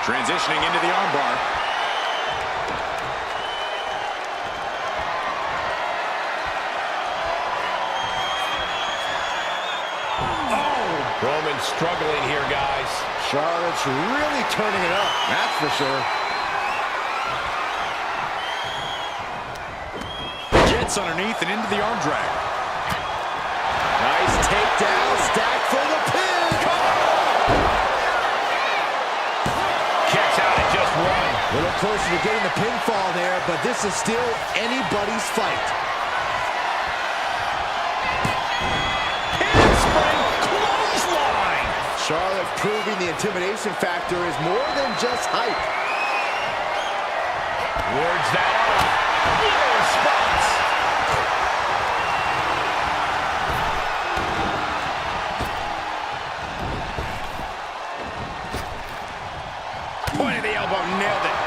Transitioning into the armbar. Oh! Roman struggling here, guys. Charlotte's really turning it up, that's for sure. Gets underneath and into the arm drag. Nice takedown, stacked for the pin. Kicks out at just one. A little closer to getting the pinfall there, but this is still anybody's fight. Handspring clothesline. Charlotte proving the intimidation factor is more than just hype. Wards that off. No response. Point of the elbow, nailed it.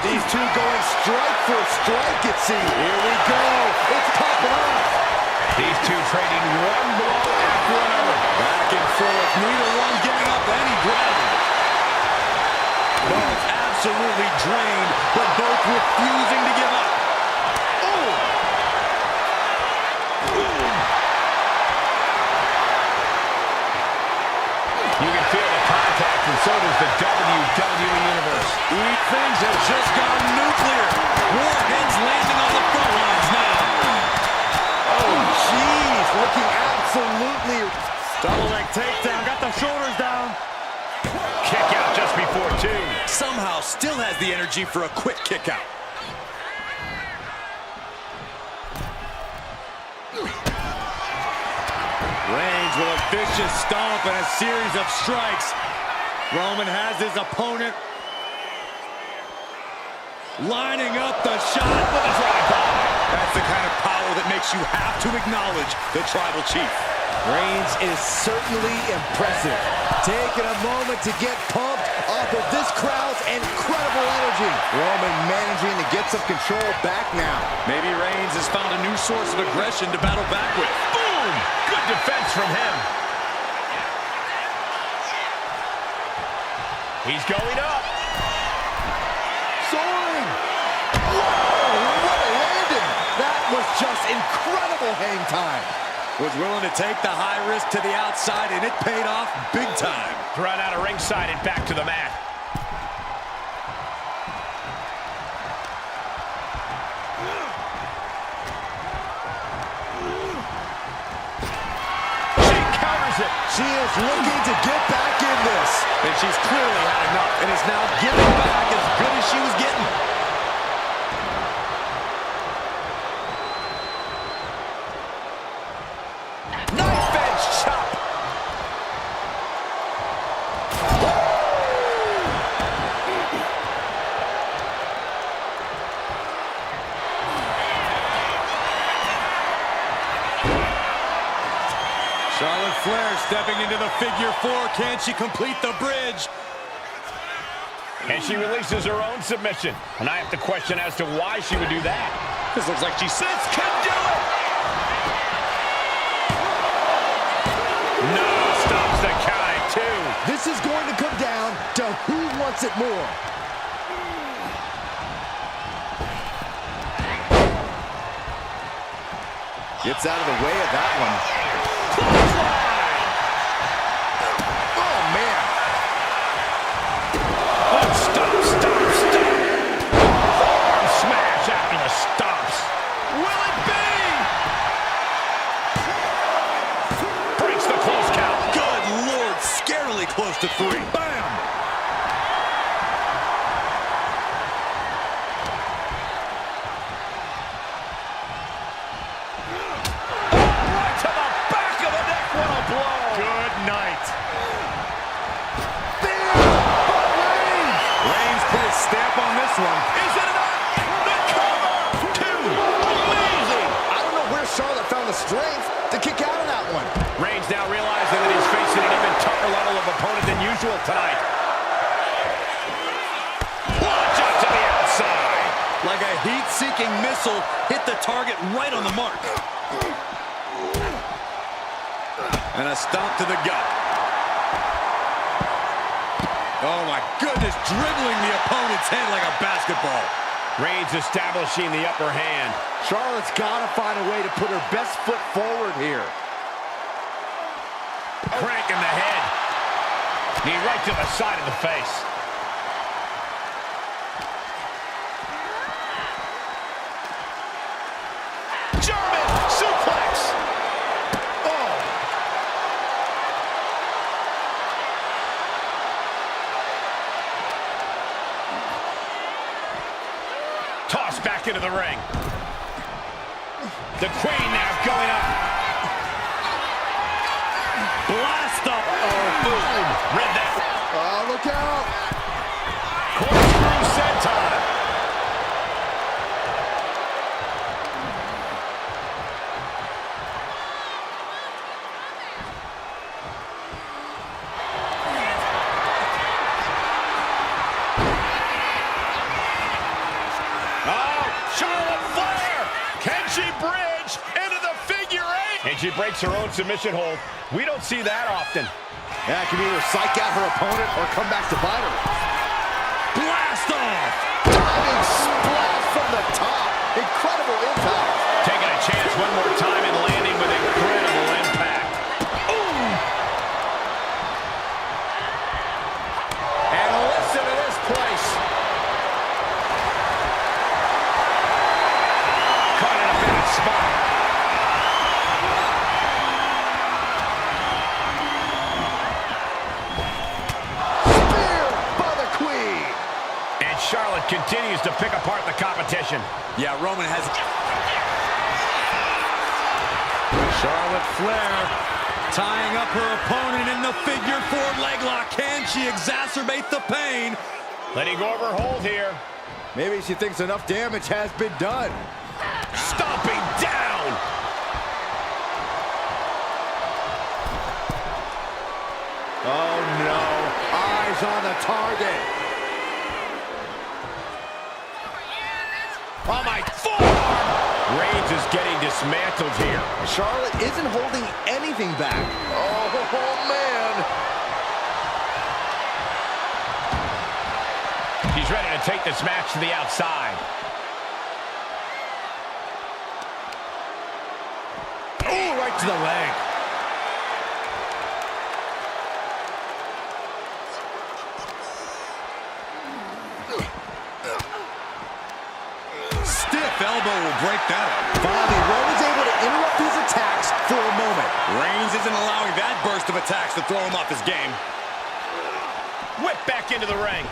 These two going strike for strike, it seems. Here we go. It's popping off. These two trading one blow after another. Back and forth, neither one giving up any ground. Both absolutely drained, but both refusing to give up. Oh! You can feel the contact, and so does the WWE Universe. Things have just gone nuclear. Warheads landing on the front lines now. Oh, jeez. Looking absolutely... Double leg takedown, got the shoulders down. Kick out just before two. Somehow still has the energy for a quick kick out. Reigns with a vicious stomp and a series of strikes. Roman has his opponent lining up the shot with a drive-by. That's the kind of power that makes you have to acknowledge the Tribal Chief. Reigns is certainly impressive. Taking a moment to get pumped off of this crowd's incredible energy. Roman managing to get some control back now. Maybe Reigns has found a new source of aggression to battle back with. Boom! Good defense from him. He's going up. Soaring! Whoa! What a landing! That was just incredible hang time. Was willing to take the high risk to the outside, and it paid off big time. Run out of ringside and back to the mat. She counters it. She is looking to get back in this. And she's clearly had enough and is now giving back as good as she was getting. Knife edge chop. Charlotte Flair stepping into the figure four. Can she complete the bridge? And she releases her own submission. And I have to question as to why she would do that. This looks like she says can do it. No, stops the count at two. This is going to come down to who wants it more. Gets out of the way of that one. Oh, man. Oh, stop. Arm smash after the stops. Will it be? Breaks the close count. Good Lord, scarily close to three. Bam! Right to the back of the neck. What a blow. Good night. Reigns put his stamp on this one. Is it enough? The cover. Two. Amazing. I don't know where Charlotte found the strength to kick out of that one. Reigns now realizing that he's facing an even tougher level of opponent than usual tonight. Watch out to the outside. Like a heat-seeking missile, hit the target right on the mark. And a stomp to the gut. Oh, my goodness, dribbling the opponent's head like a basketball. Reigns establishing the upper hand. Charlotte's got to find a way to put her best foot forward here. Crank in the head. Knee right to the side of the face. German suplex. Oh. Tossed back into the ring. The Queen now going up. Blast up. Boom. Read that. Oh, look out. Corkscrew senton. And she breaks her own submission hold. We don't see that often. Yeah, can either psych out her opponent or come back to bite her. Blast off! Diving splash from the top. Incredible impact. Taking a chance one more time and landing with incredible impact. Ooh! And listen to this place. Caught in a bad spot. Charlotte continues to pick apart the competition. Yeah, Roman has... Charlotte Flair tying up her opponent in the figure four leg lock. Can she exacerbate the pain? Letting go of her hold here. Maybe she thinks enough damage has been done. Stomping down. Oh, no. Eyes on the target. Oh, my forearm! Reigns is getting dismantled here. Charlotte isn't holding anything back. Oh, man. She's ready to take this match to the outside. Oh, right to the leg. Elbow will break that up. Finally, Roman's able to interrupt these attacks for a moment. Reigns isn't allowing that burst of attacks to throw him off his game. Whip back into the ring.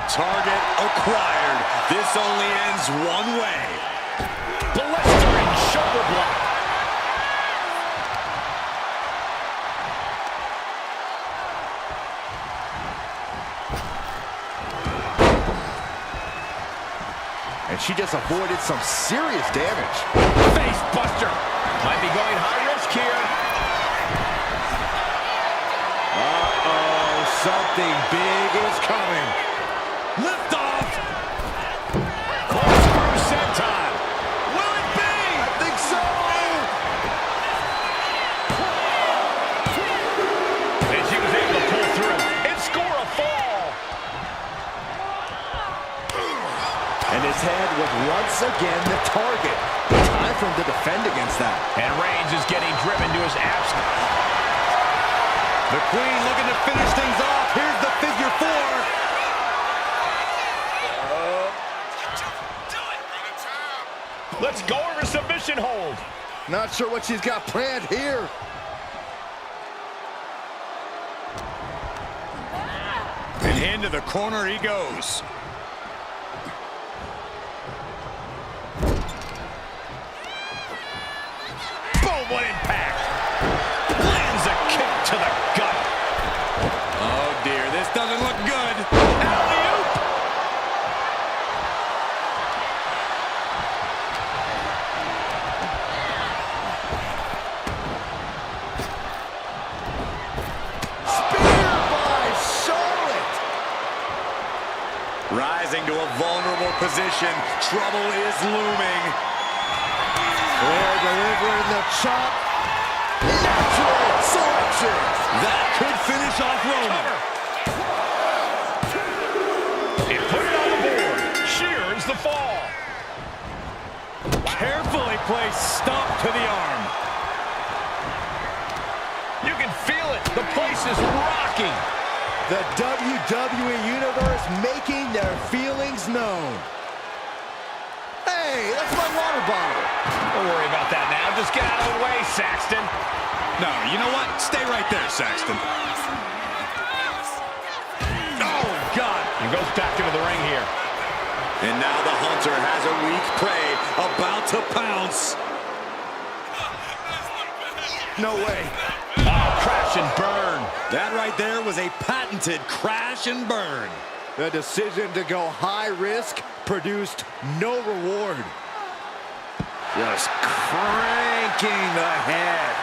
Target acquired. This only ends one way. Blistering shoulder block. And she just avoided some serious damage. Face buster. Might be going high risk here. Uh-oh, something big is coming. Lift off. Corkscrew senton. Will it be? I think so. And she was able to pull through and score a fall. And his head was once again the target. Time for him to defend against that. And Reigns is getting driven to his absence. The Queen looking to finish things off. Here's the figure four. Let's go over submission hold. Not sure what she's got planned here. And into the corner he goes. Boom, what impact. Lands a kick to the gut. Oh dear, this doesn't look good. Alley-oop. Spear by Charlotte. Rising to a vulnerable position. Trouble is looming. Flair delivering the chop Excellent selection. That could finish off Roman. And put it on the board. Shears the fall. Carefully placed stomp to the arm. You can feel it. The place is rocking. The WWE Universe making their feelings known. Hey, that's my water bottle. Don't worry about that now. Just get out of the way, Saxton. No, you know what? Stay right there, Saxton. Oh, God. And goes back into the ring here. And now the Hunter has a weak prey about to pounce. No way. Oh, crash and burn. That right there was a patented crash and burn. The decision to go high risk produced no reward. Just cranking the head.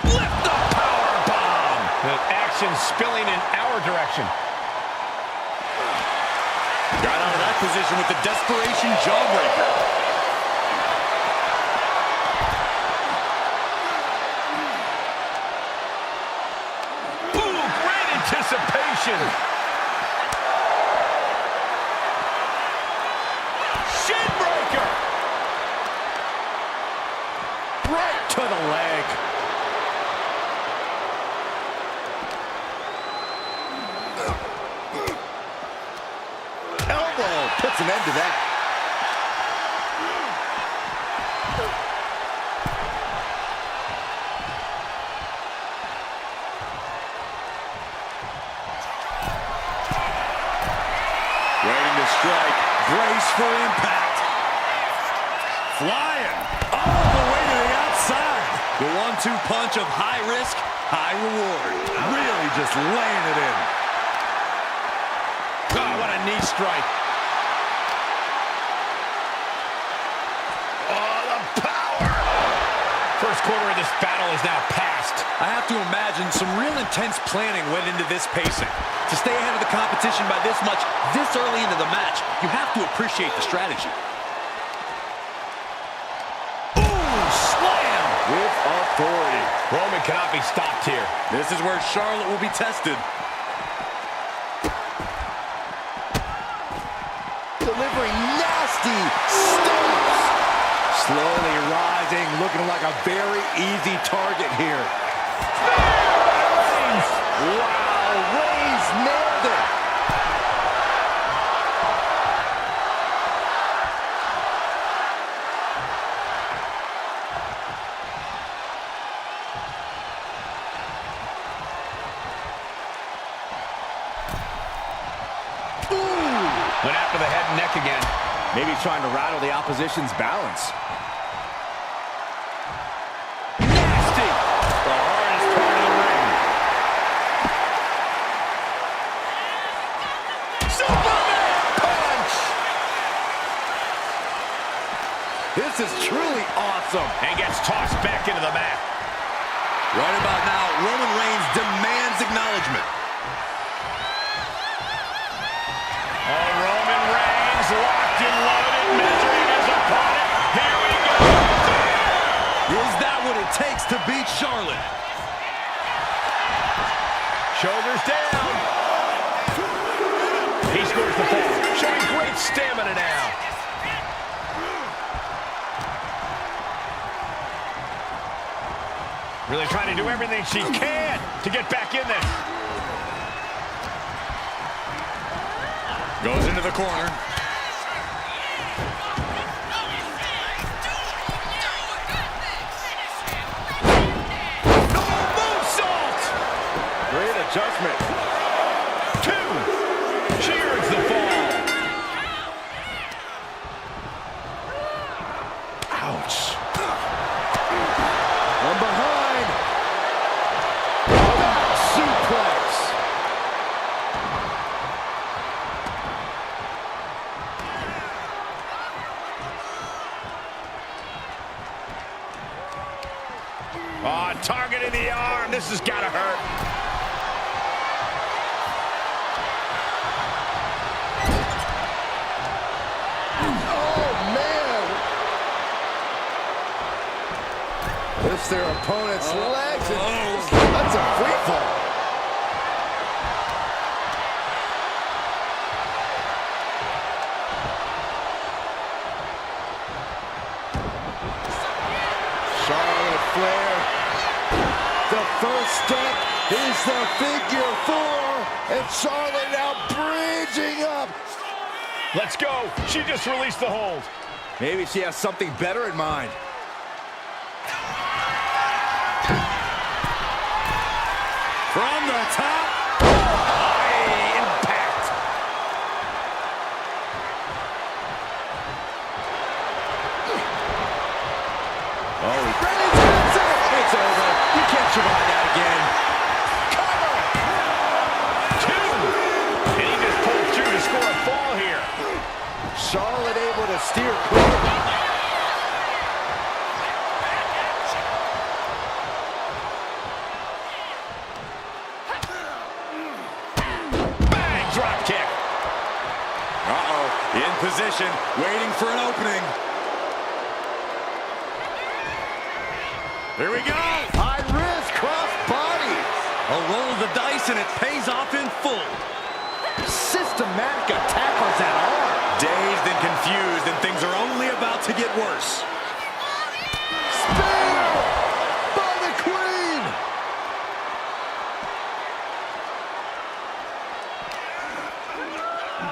Lift the power bomb. The action spilling in our direction. Got out of that position with the desperation jawbreaker. Anticipation. Shin breaker. Right to the leg. Elbow puts an end to that. Waiting to strike. Brace for impact. Flying all the way to the outside. The 1-2 punch of high risk, high reward. Really just laying it in. Oh, what a knee strike. Oh, the power. First quarter of this battle is now past. I have to imagine some real intense planning went into this pacing. To stay ahead of the competition by this much, this early into the match, you have to appreciate the strategy. Ooh, slam! With authority. Roman cannot be stopped here. This is where Charlotte will be tested. Delivering nasty stomps. Slowly rising, looking like a very easy target here. Wow, Reigns nailed it. Went after the head and neck again. Maybe trying to rattle the opposition's balance. Nasty. The hardest part of the ring. Superman punch. This is truly awesome. And gets tossed back into the mat. Right about now, Roman Reigns demands acknowledgement. Oh, Roman Reigns locked and loaded, measuring his opponent. Here we go. Is that what it takes to beat Charlotte? Shoulders down. He scores the fall, showing great stamina now. Really trying to do everything she can to get back in this. Goes into the corner. No moonsault! Great adjustment. 2. Cheers the fall. Ouch. From behind. Suplex. Oh, targeting the arm. This has got to hurt. Oh, man. lifts their opponent's legs. And that's a free fall. Charlotte Flair. The first step is the figure four. And Charlotte now bridging up. Let's go. She just released the hold. Maybe she has something better in mind. From the top. High impact. Oh, Reigns hits it. It's over. You can't survive that again. Cover. Two. And he just pulled through to score a fall here. Charlotte able to steer clear. Bang, drop kick. In position, waiting for an opening. Here we go. High risk cross body. A roll of the dice and it pays off in full. Systematic attack on that arm. Dazed and confused, and things are only about to get worse. Spear by the Queen.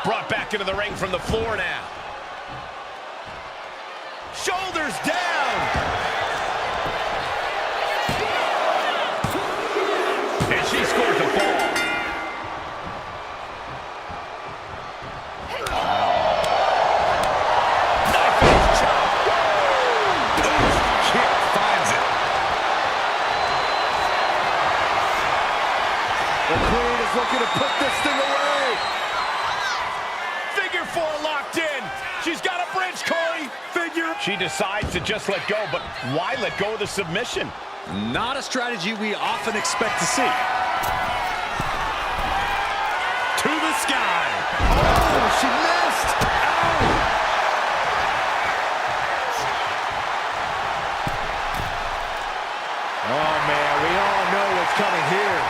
Brought back into the ring from the floor now. Shoulders down. And she scores a fall. Knife edge chop. Kick finds it. The Queen is looking to put this thing away. Figure four locked in. She's got a bridge, Corey. Figure. She decides to just let go, but why let go of the submission? Not a strategy we often expect to see. To the sky. Oh, she missed. Oh, man, we all know what's coming here.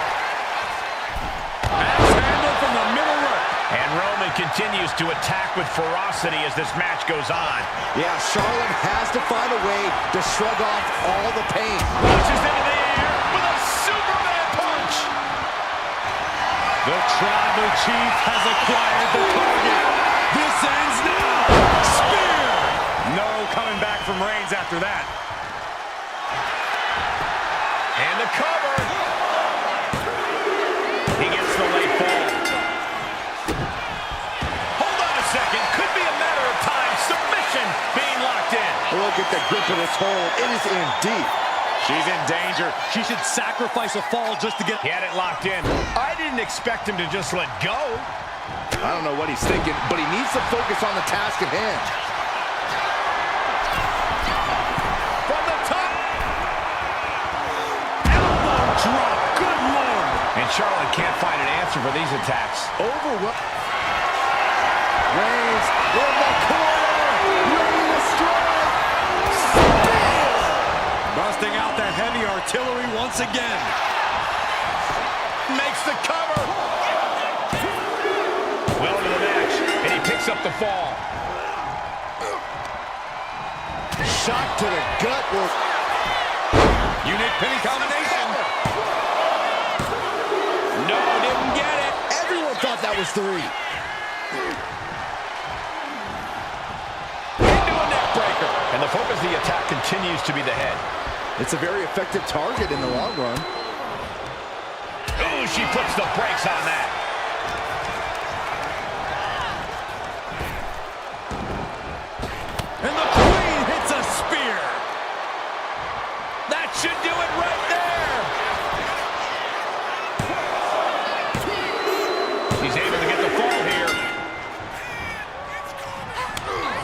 Axe handle from the middle rope. And Roman continues to attack with ferocity as this match goes on. Yeah, Charlotte has to find a way to shrug off all the pain. Launches into the air with a Superman punch. The tribal chief has acquired the target. This ends now. Spear. No coming back from Reigns after that. And the cover. He gets the late fall. Hold on a second. Could be a matter of time. Submission being locked in. Look at the grip of this hold. It is in deep. She's in danger. She should sacrifice a fall just to get... He had it locked in. I didn't expect him to just let go. I don't know what he's thinking, but he needs to focus on the task at hand. From the top. Elbow drop. Good Lord. And Charlotte can't find an answer for these attacks. Overwhelmed. Reigns in the corner. Ready to strike. Spear. Busting out the heavy artillery once again. Makes the cover. Well into the match, and he picks up the fall. Shot to the gut. Unique pinning combination. No, didn't get it. Everyone thought that was three. Into a neck breaker. And the focus of the attack continues to be the head. It's a very effective target in the long run. Ooh, she puts the brakes on that. And the Queen hits a spear. That should do it right there. She's able to get the fall here.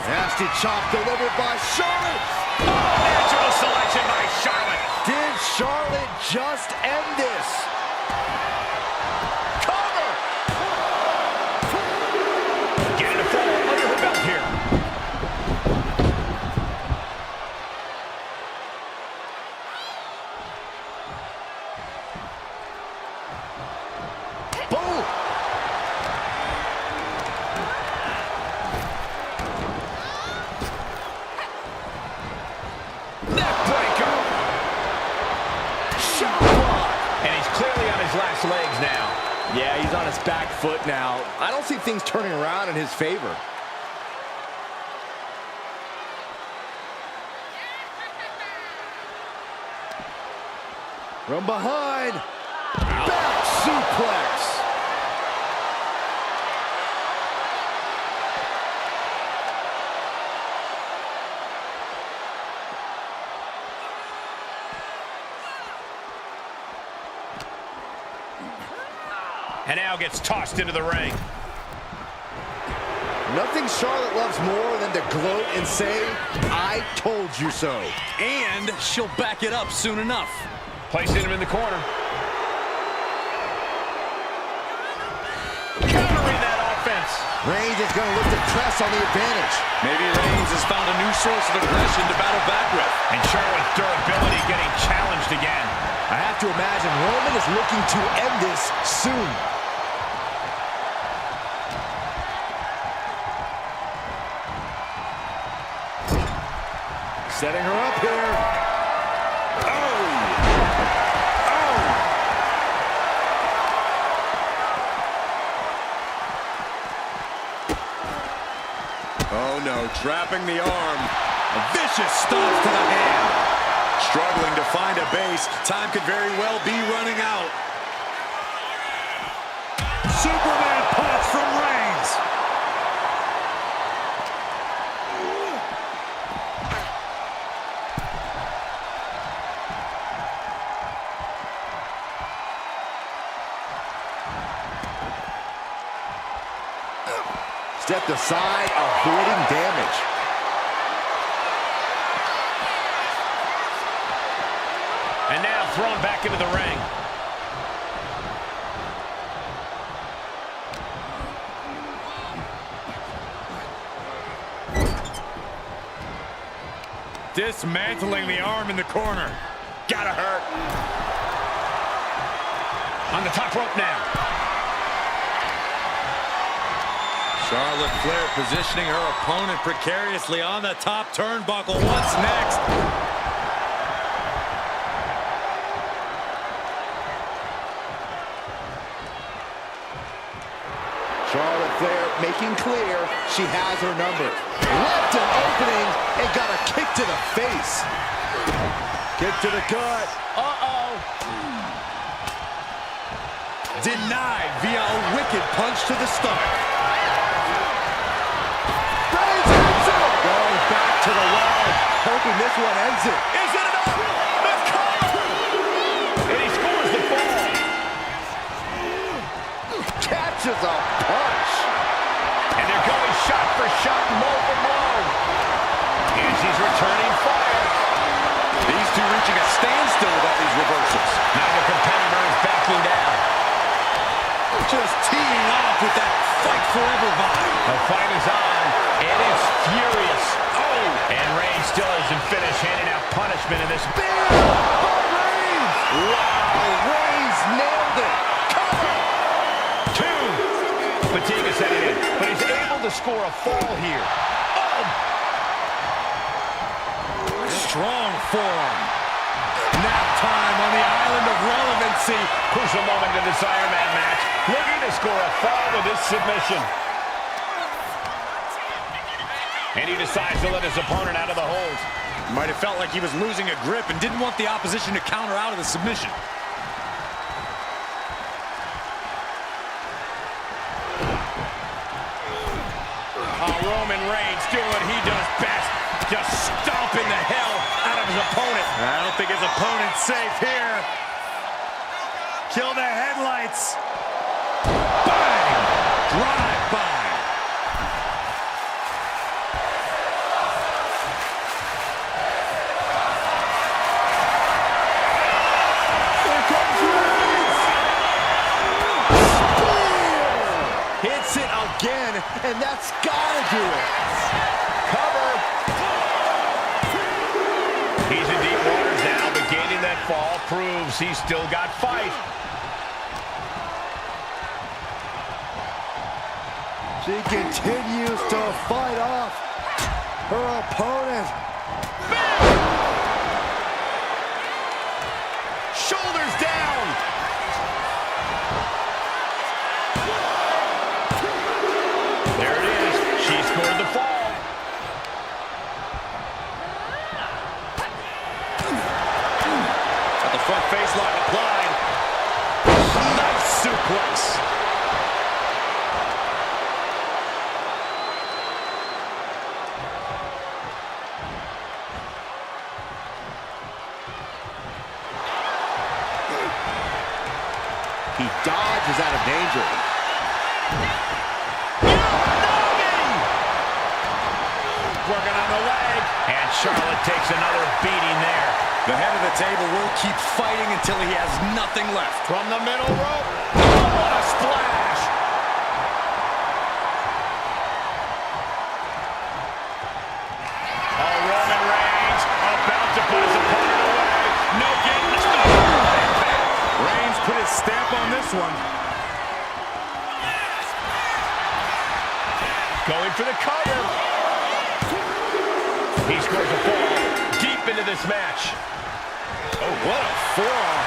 Nasty chop delivered by Charlotte. Natural selection by Charlotte. Did Charlotte just end this? Cover. Getting a fall under her belt here. his back foot now. I don't see things turning around in his favor. From behind. Back suplex. And now gets tossed into the ring. Nothing Charlotte loves more than to gloat and say, "I told you so." And she'll back it up soon enough. Placing him in the corner. Countering that offense. Reigns is going to look to press on the advantage. Maybe Reigns has found a new source of aggression to battle back with. And Charlotte's durability getting challenged again. I have to imagine Roman is looking to end this soon. Setting her up here. Oh no, trapping the arm. A vicious stomp to the hand. Struggling to find a base. Time could very well be running out. Superman punch from Reigns. Stepped aside, avoiding damage. And now thrown back into the ring. Dismantling the arm in the corner. Gotta hurt. On the top rope now. Charlotte Flair positioning her opponent precariously on the top turnbuckle. What's next? Charlotte Flair making clear she has her number. Left an opening and got a kick to the face. Kick to the gut. Uh-oh. Denied via a wicked punch to the stomach. Going back to the wall, hoping this one ends it. Is it enough? The cover! And he scores the fall. Catches a punch. And they're going shot for shot, blow for blow. And she's returning fire. These two reaching a standstill without these reversals. Now the competitor is backing down. Just teeing off with that fight forever vibe. The fight is on, and it's furious. Oh! And Reigns still isn't finished, handing out punishment in this. Bam! By Reigns! Wow, Reigns nailed it. Cover! Two. Fatigue is setting in, but he's able to score a fall here. Oh! Strong forearm. Nap time on the island of relevancy. Crucial moment in this Iron Man match. Looking to score a fall with this submission. And he decides to let his opponent out of the hold. Might have felt like he was losing a grip and didn't want the opposition to counter out of the submission. Roman Reigns doing what he does best. Just stomping the hell out of his opponent. I don't think his opponent's safe here. Kill the headlights. Bang! Drive by. Here comes Reigns! Spear! Hits it again, and that's gotta do it. Cover. He's in deep waters now, but gaining that fall proves he's still got fight. She continues to fight off her opponent. Shoulders down. He dodges out of danger. Working on the leg. And Charlotte takes another beating there. The head of the table will keep fighting until he has nothing left. From the middle rope. Oh, what a splash. Oh, Roman Reigns about to put his opponent away. No getting this. Reigns put his stamp on this one. Going for the cover. He scores a fall deep into this match. Oh, what a forearm.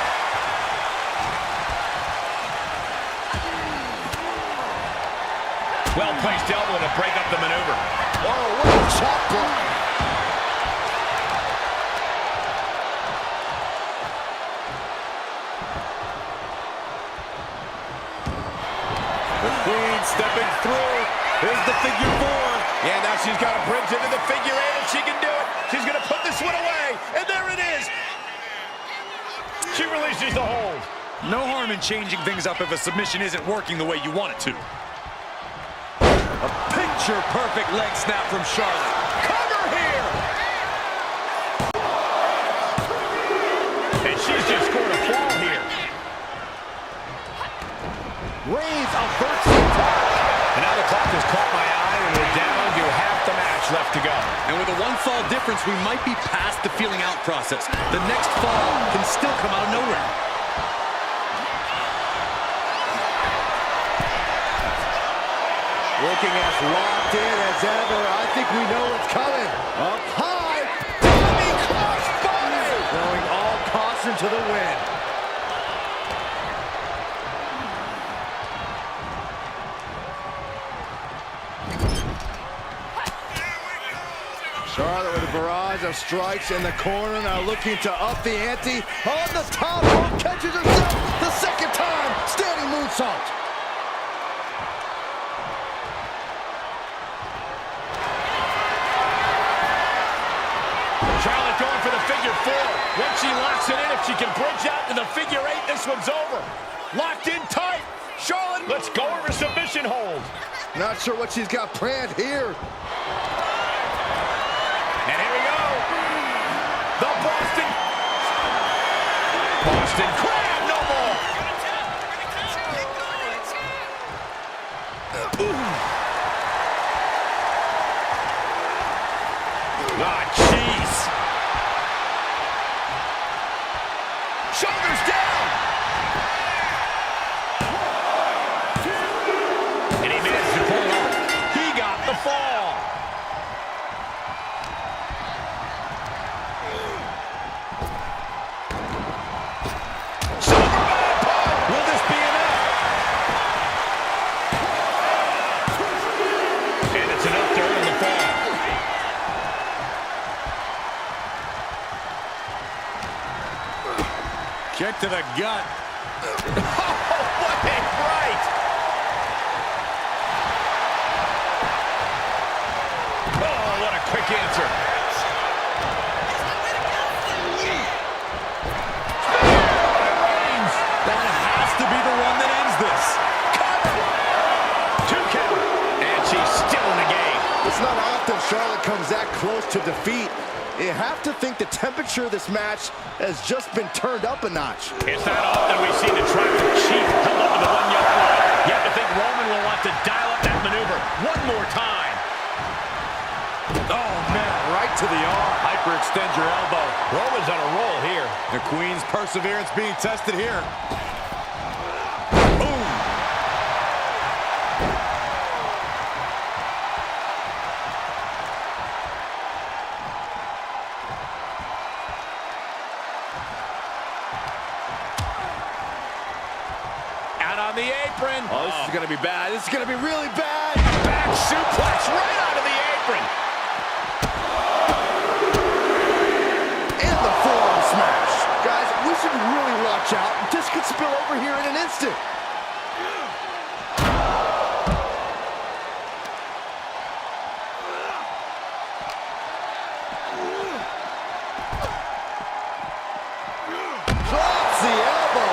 Well-placed elbow to break up the maneuver. Oh, what a chop block. The Queen stepping through. Here's the figure four. Yeah, now she's got a bridge into the figure eight, and she can do it. She's going to put this one away, and there it is. She releases the hold. No harm in changing things up if a submission isn't working the way you want it to. A picture-perfect leg snap from Charlotte. Cover here. And she's just scored a fall here. Reigns averts the attack. And now the clock has caught my eye, and we're down to half the match left to go. And with a one-fall difference, we might be past the feeling out process. The next fall can still come out of nowhere. Looking as locked in as ever. I think we know what's coming. Up high. Diving crossbody. Throwing all caution to the wind. Charlotte with a barrage of strikes in the corner, now looking to up the ante. On the top rope, catches herself the second time. Standing moonsault. Charlotte going for the figure four. Once she locks it in, if she can bridge out to the figure eight, this one's over. Locked in tight. Charlotte, let's go over submission hold. Not sure what she's got planned here. And here we go. The Boston Crab, no more. Ah, jeez. Shoulders down. And he managed to pull it off. He got the fall. Will this be enough? And it's enough to earn the fall. Kick to the gut. Oh, what a right! Oh, what a quick answer. That has to be the one that ends this. Two count. And she's still in the game. It's not often Charlotte comes that close to defeat. You have to think the temperature of this match has just been turned up a notch. It's not often we see the tribal chief held up to the 1 yard line. You have to think Roman will want to dial up that maneuver one more time. Oh, man, right to the arm. Hyperextend your elbow. Roman's on a roll here. The Queen's perseverance being tested here. Boom. Out on the apron. Oh, this is going to be bad. This is going to be really bad. Back suplex right onto the apron. And the forearm smash. Guys, we should really watch out. This could spill over here in an instant. Drops the elbow.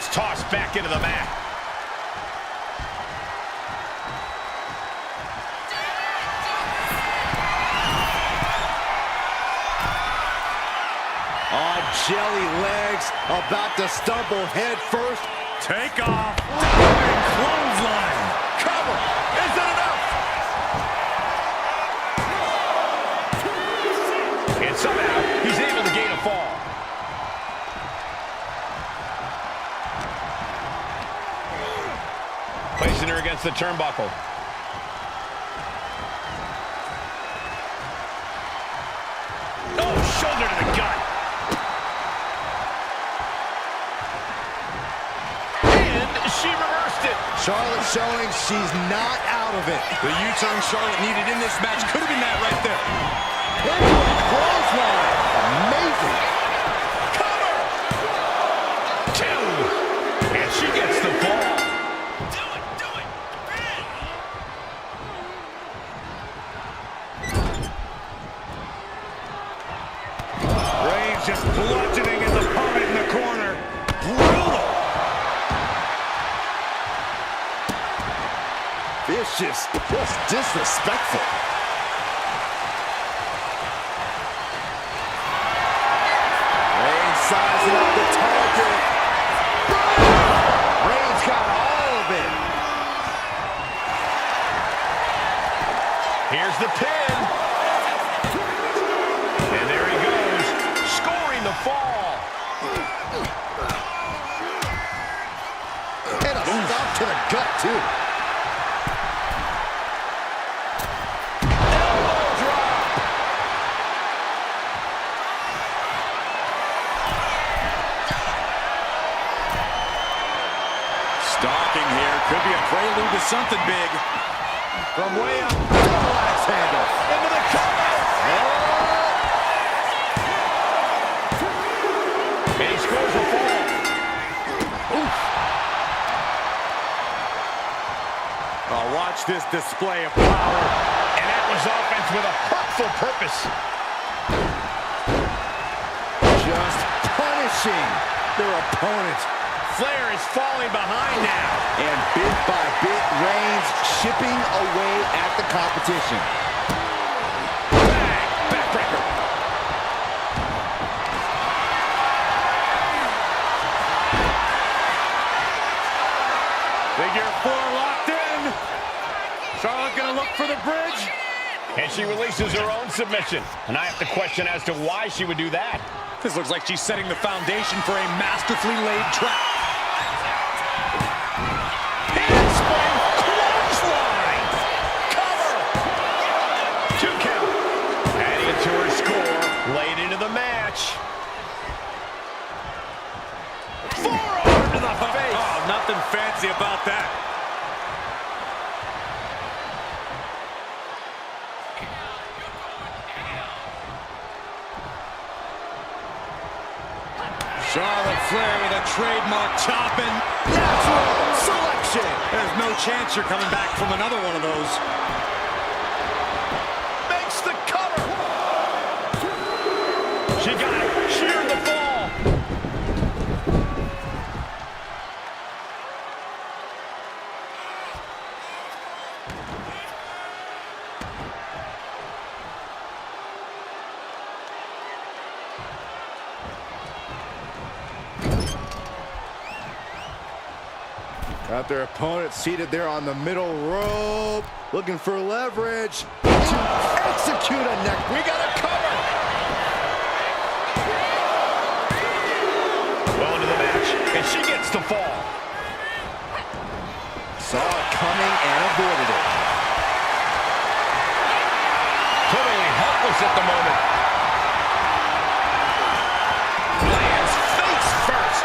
gets tossed back into the mat. On jelly legs, about to stumble head first. Take off. Diving clothesline. Cover. Is it enough? And somehow, he's able to gain a fall. Placing her against the turnbuckle. Oh, shoulder to the gut. And she reversed it. Charlotte showing she's not out of it. The U-turn Charlotte needed in this match could have been that right there. Into a clothesline. Amazing. Cover. 2. And she gets the fall. Reigns just bludgeoning his opponent in the corner. Brutal. Vicious, just disrespectful. Reigns sizing up the target. Reigns got all of it. Here's the pin. And there he goes, scoring the fall. And a stop to the gut, too. Elbow drop. Stalking here. Could be a prelude to something big. From way up, double axe handle. Into the cover. And he scores a fall. Oh, watch this display of power. And that was offense with a hurtful purpose. Just punishing their opponent. Flair is falling behind now. And bit by bit, Reigns chipping away at the competition. Bang! Backbreaker. Figure 4 locked in. Charlotte gonna look for the bridge. And she releases her own submission. And I have to question as to why she would do that. This looks like she's setting the foundation for a masterfully laid trap. Handspring clothesline. Cover. 2 count. Adding it to her score. Late into the match. Forearm to the face. Oh, nothing fancy about that. Charlotte Flair with a trademark chopping. Natural selection. There's no chance you're coming back from another one of those. Makes the cover. She got it. Sheared the fall. Got their opponent seated there on the middle rope, looking for leverage to execute a neck. We got a cover. Well into the match, and she gets the fall. Saw it coming and avoided it. Totally helpless at the moment. Lands face first.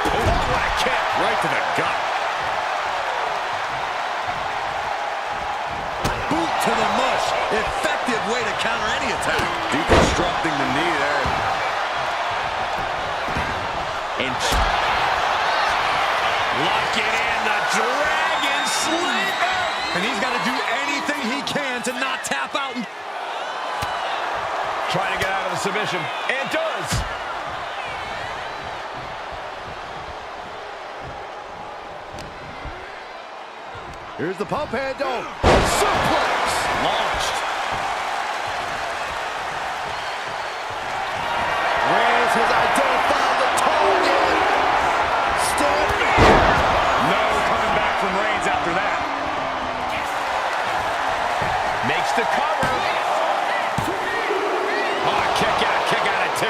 Oh, what a kick. Right to the gut. Boot to the mush. Effective way to counter any attack. Deconstructing the knee there. And Lock it in, the Dragon Sleeper. And he's got to do anything he can to not tap out. Trying to get out of the submission, and does. Here's the pump handle. Suplex. Launched. Reigns has identified the target. Stand. No coming back from Reigns after that. Makes the cover. Oh, kick out at 2.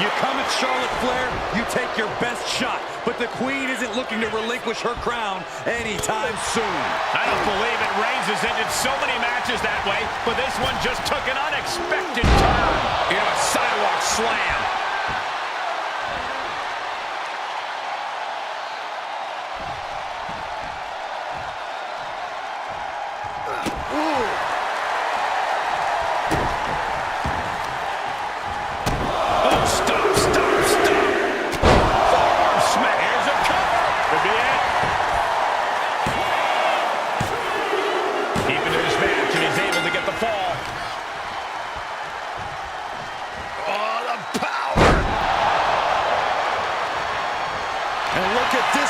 You come at Charlotte Flair, you take your best shot. But the Queen isn't looking to relinquish her crown anytime soon. I don't believe it. Reigns has ended so many matches that way, but this one just took an unexpected turn. In a sidewalk slam.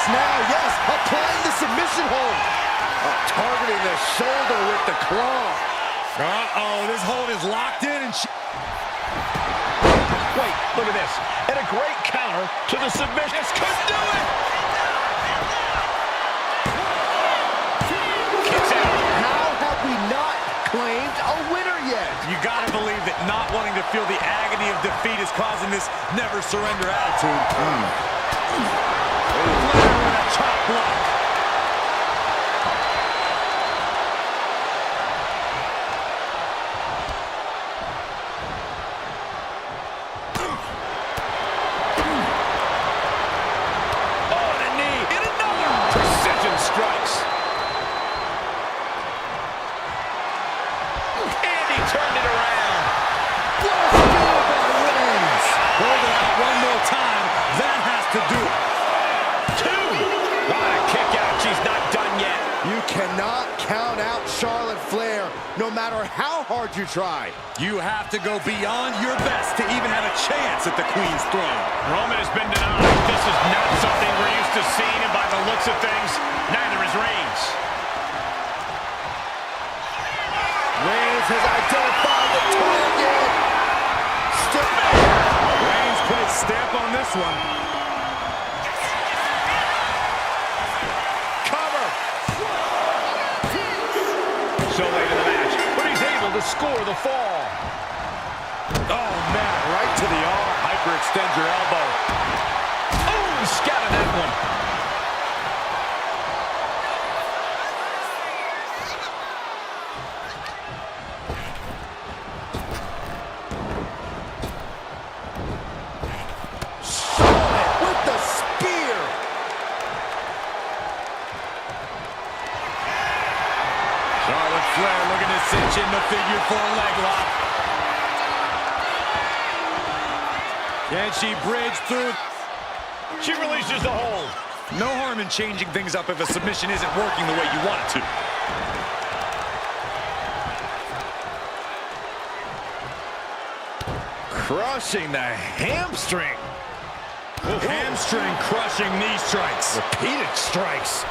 Now, yes, applying the submission hold. Targeting the shoulder with the claw. Uh-oh, this hold is locked in and Wait, look at this. And a great counter to the submission. This could do it. Kicks out. How have we not claimed a winner yet? You gotta believe that not wanting to feel the agony of defeat is causing this never surrender attitude. Chop block. Oh, and a knee. And another. Precision strikes. And he turned it around. Hold it out one more time. That has to do it. She's not done yet. You cannot count out Charlotte Flair, no matter how hard you try. You have to go beyond your best to even have a chance at the Queen's throne. Roman has been denied. This is not something we're used to seeing, and by the looks of things, neither is Reigns. Reigns has identified the target. Reigns put his stamp on this one. So late in the match, but he's able to score the fall. Oh, man, right to the arm. Hyperextend your elbow. Oh, he scouted that one. Charlotte with the spear. Charlotte Flair looking to cinch in the figure 4 leg lock. Can she bridge through? She releases the hold. No harm in changing things up if a submission isn't working the way you want it to. Crushing the hamstring. Hamstring crushing knee strikes. Repeated strikes.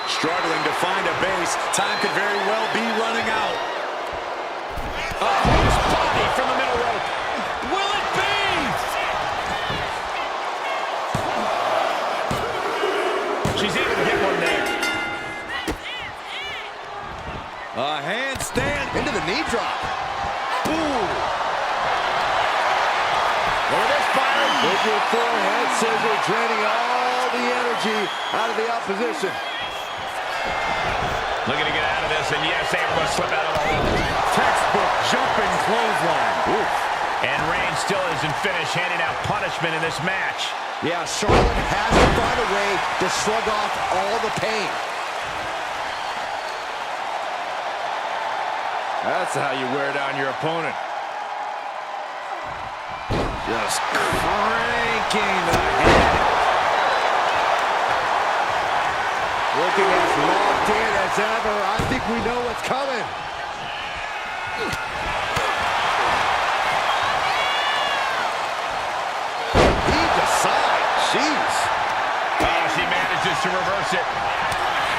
Struggling to find a base. Time could very well be running out. His body from the middle rope. Will it be? She's able to get one there. A handstand Into the knee drop. Ooh. Look at this, Byron. With your forehead scissor, draining all the energy out of the opposition. Looking to get out of this, and yes, they were going to slip out of the hole. textbook jumping clothesline. Oof. And Reigns still isn't finished handing out punishment in this match. Yeah, Charlotte has to find a way to shrug off all the pain. That's how you wear down your opponent. Just cranking the head. Looking as locked in as ever. I think we know what's coming. He decides. Jeez. Oh, she manages to reverse it.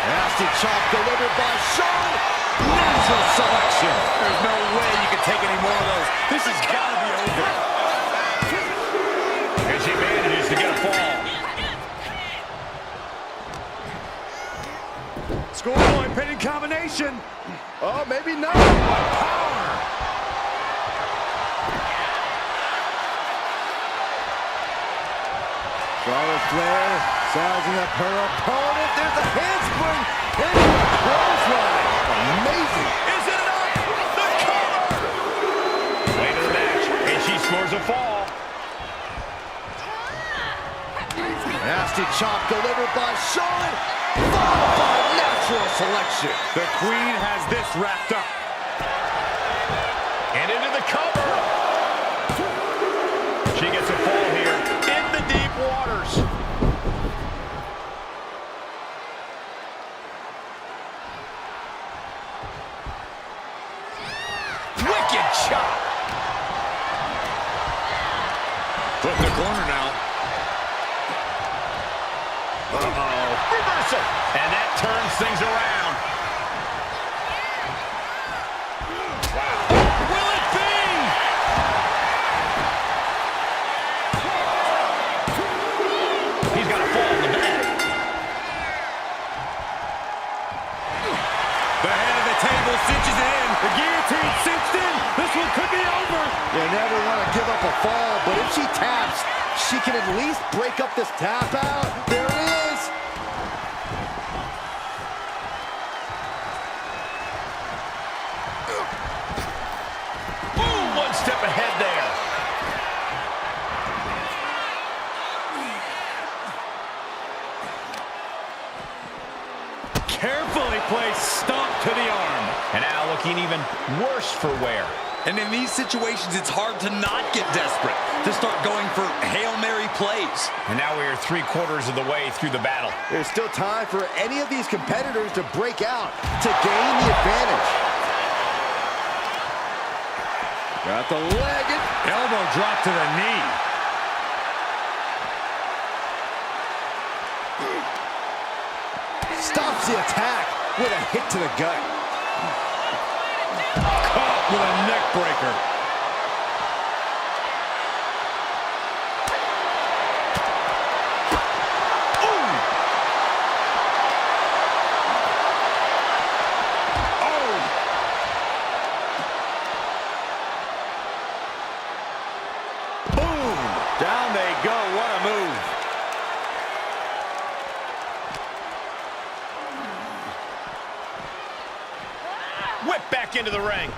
Yeah, Nasty chop delivered by Charlotte. Natural selection. There's no way you can take any more of those. This has got to be over. And she manages to get a fall. Schoolboy pinning combination. Oh, maybe not. Power. Charlotte Flair sizing up her opponent. There's a handspring into a clothesline. Amazing. Is it enough? The cover! Late in the match, and she scores a fall. Nasty chop delivered by Charlotte. Followed by natural selection. The Queen has this wrapped up. And into the cover. She gets a fall here in the deep waters. Wicked chop. Put in the corner now. Uh-oh. Reversal. And that turns things around. Wow. Will it be? He's got a fall in the back. The head of the table cinches it in. The guillotine cinched in. This one could be over. You never want to give up a fall, but if she taps, she can at least break up this tap out. There it is. Boom, one step ahead there. Carefully placed stomp to the arm. And now looking even worse for wear. And in these situations, it's hard to not get desperate, to start going for Hail Mary plays. And now we are 3/4 of the way through the battle. There's still time for any of these competitors to break out, to gain the advantage. Got the leg. Elbow drop to the knee. Stops the attack with a hit to the gut. Caught with a neck breaker. Boom! Down they go. What a move. Whip back into the ring.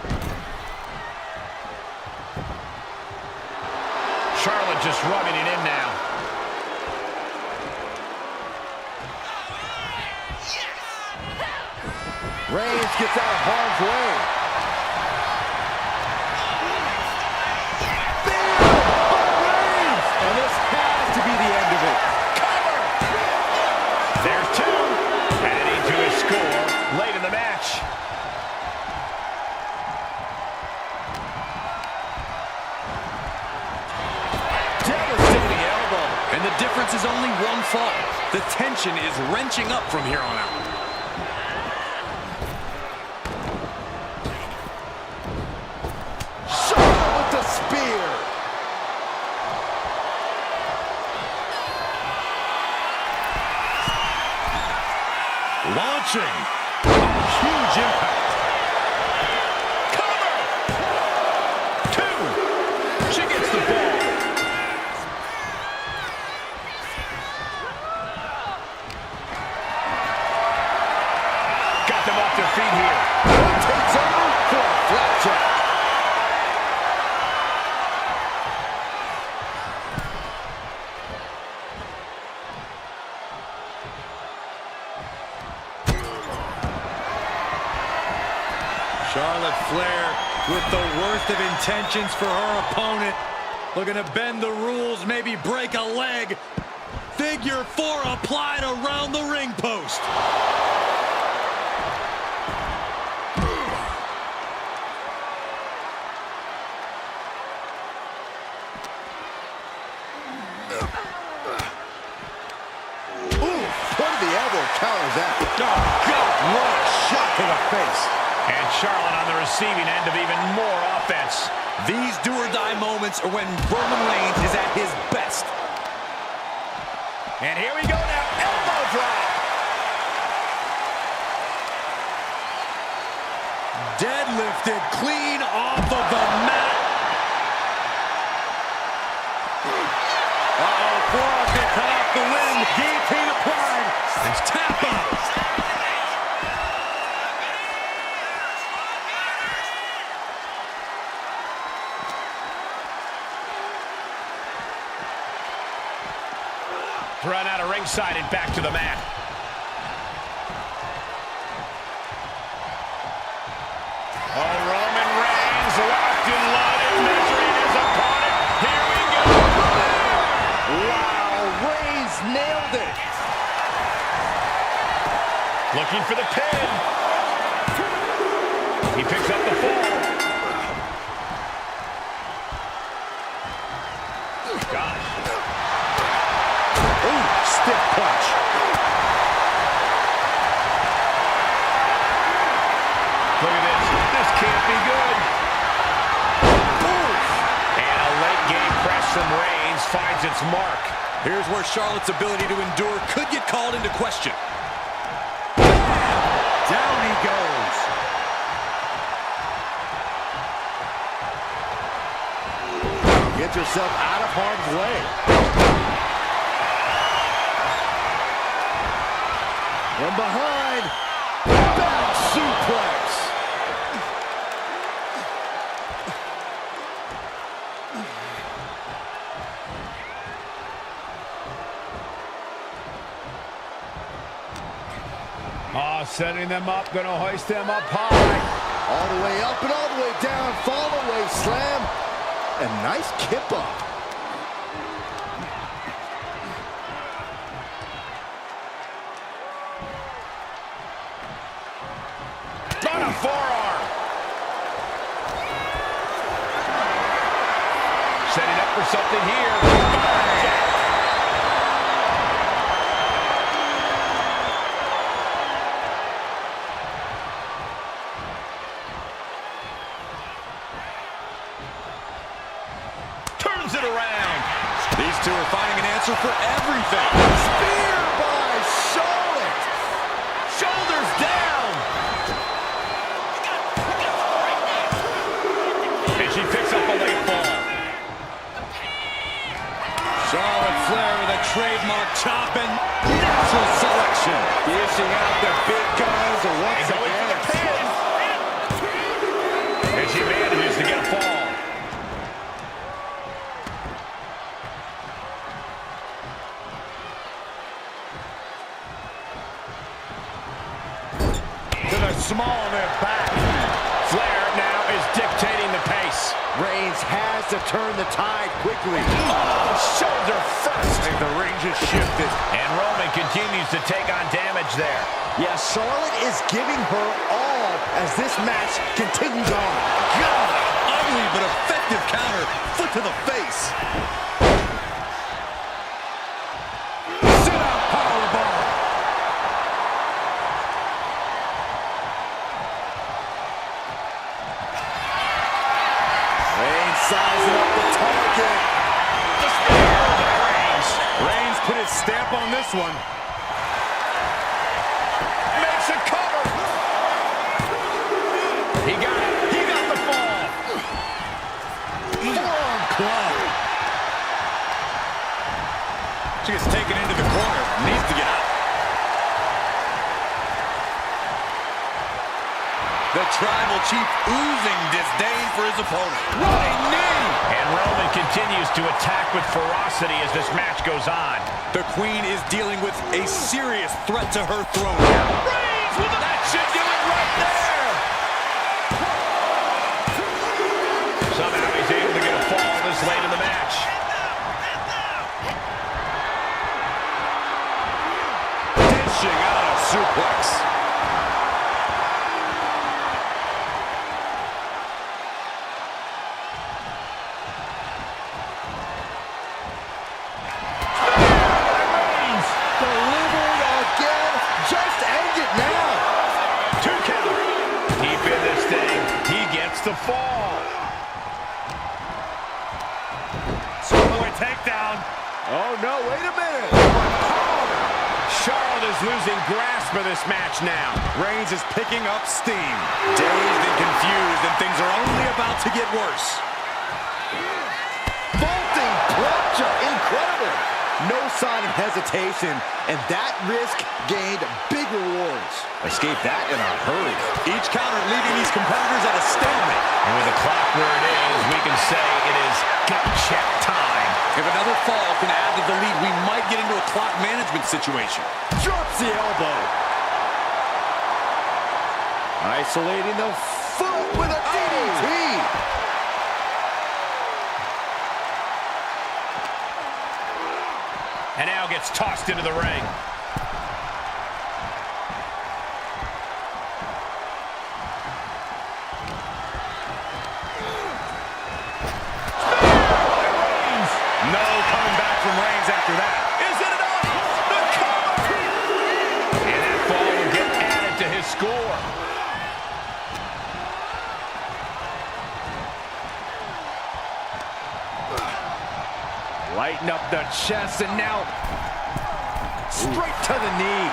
Charlotte just rubbing it in now. Reigns gets out of harm's way. And this has to be the end of it. Cover! There's two. Adding to his score late in the match. Devastating elbow. And the difference is only one fall. The tension is wrenching up from here on out. Charlotte with the spear. Launching. Huge impact. Cover! Two. She gets the ball. Got them off their feet here. Takes over for a flapjack. Charlotte Flair with the worst of intentions for her opponent. Looking to bend the rules, maybe break a leg. Figure 4 applied around the ring post. Ooh, what did the elbow counters that? Oh, God. What a shot to the face. And Charlotte on the receiving end of even more offense. These do-or-die moments are when Roman Reigns is at his best. And here we go now, elbow drop. Deadlifted clean off of the mat. Uh-oh, forearm get cut off the wing. Guillotine applied. It's tap out. Run out of ringside and back to the mat. Oh, Roman Reigns locked and loaded, measuring his opponent. Here we go. Wow, Reigns nailed it. Looking for the pin. He picks up the fall. Gosh. Ooh, stiff punch. Look at this. This can't be good. And a late game press from Reigns finds its mark. Here's where Charlotte's ability to endure could get called into question. Down he goes. Gets herself out of harm's way. From behind, back suplex. Oh, setting them up, gonna hoist them up high. All the way up and all the way down, fall away slam. A nice kip up. On a forearm. Setting up for something here. Turns it around. These two are finding an answer for everything. Spear by Charlotte. Shoulders down. And she picks up a late fall. Charlotte Flair with a trademark chop and natural selection. Dishing out the big guns once Going for the again. pin. And she manages to get a fall. To the small of their back. Flair now is dictating the pace. Reigns has to turn the tide quickly. Oh, shoulder first. I think the ring just shifted. And Roman continues to take on damage there. Yeah, Charlotte is giving her all as this match continues on. God, ugly but effective counter. Foot to the face. Sit-out powerbomb. Reigns sizing up the target. The spear by Reigns. Reigns put his stamp on this one. Makes a cover. He got it. He got the fall. Forearm club. She gets taken into the corner. Needs to get out. The Tribal Chief oozing disdain for his opponent. Running knee. And Roman continues to attack with ferocity as this match goes on. The Queen is dealing with a serious threat to her throne. Reigns with a... That should do it right there. Somehow he's able to get a fall this late in the match. Dishing out a suplex. Delivered again. Just end it now. fall. Boy, takedown. Oh, no, wait a minute. Charlotte is losing grasp of this match now. Reigns is picking up steam. Dazed and confused, and things are only about to get worse. Vaulting plunger, incredible. No sign of hesitation, and that risk gained big rewards. Escaped that in a hurry. Each counter leaving these competitors at a stalemate. And with the clock where it is, we can say it is gut check time. If another fall can add to the lead, we might get into a clock management situation. Drops the elbow. Isolating the foot with a DDT. And now gets tossed into the ring. No coming back from Reigns after that. Is it enough? The cover! And that fall will get added to his score. Lighten up the chest, and now straight to the knee.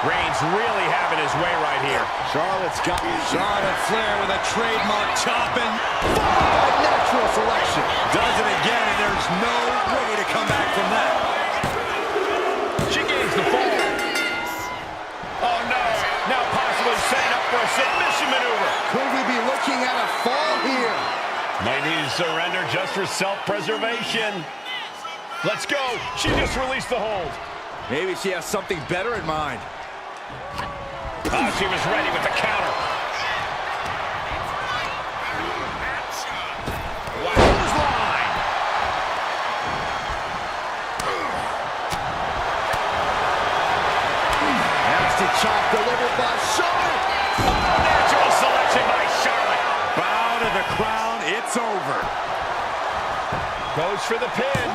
Reigns really having his way right here. Charlotte's got Charlotte Flair with a trademark chopping. a natural selection. Does it again, and there's no way to come back from that. She gains the fall. Oh, no. Now possibly setting up for a submission maneuver. Could we be looking at a fall here? Might need to surrender just for self-preservation. Let's go. She just released the hold. Maybe she has something better in mind. Oh, she was ready with the counter. Clothesline. Nasty chop delivered by Charlotte. Natural selection by Charlotte. Bow to the crown. It's over. Goes for the pin.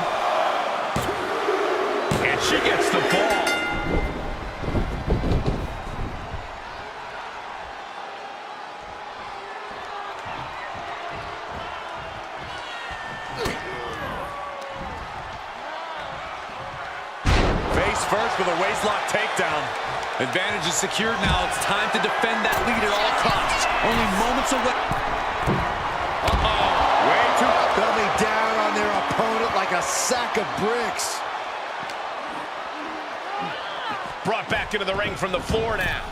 And she gets the fall. Face first with a waistlock takedown. Advantage is secured now. It's time to defend that lead at all costs. Only moments away. Way too coming down on their opponent like a sack of bricks. Brought back into the ring from the floor now.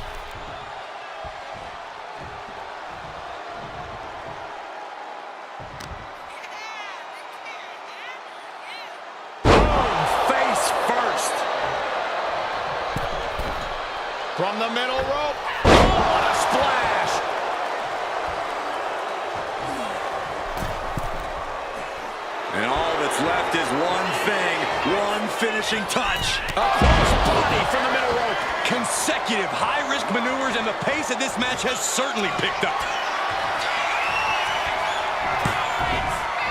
Face first. From the middle rope. Oh, what a splash. And all that's left is one thing, one finishing touch. Body from the middle rope. Consecutive high-risk maneuvers, and the pace of this match has certainly picked up.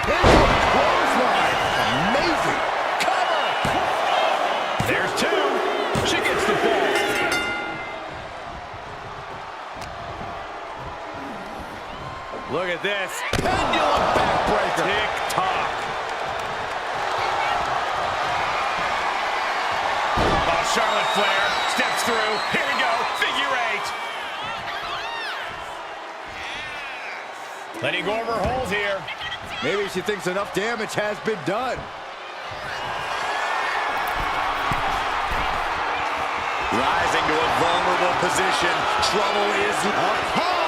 Clothesline. Amazing. Cover. There's two. She gets the ball. Look at this. Pendulum backbreaker. Tick-tock. Oh, Charlotte Flair steps through. Here we go. Figure eight. Letting go of her hold here. Maybe she thinks enough damage has been done. Rising to a vulnerable position. Trouble is Up high.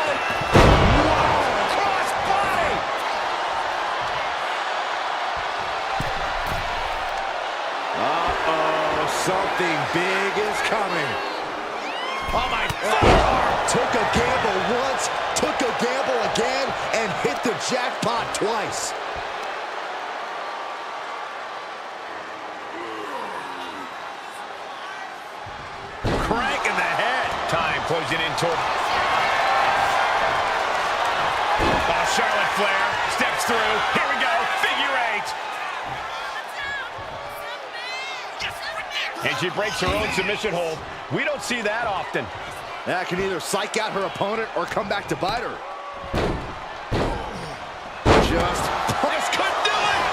Crossbody. Uh-oh, something big is coming. Oh, my forearm. Took a gamble once, took a gamble again, and hit the jackpot twice. Crank in the head. Time closing in toward. Oh, Charlotte Flair steps through. Here we go. Figure eight. And she breaks her own submission hold. We don't see that often. That can either psych out her opponent or come back to bite her. just... This could do it!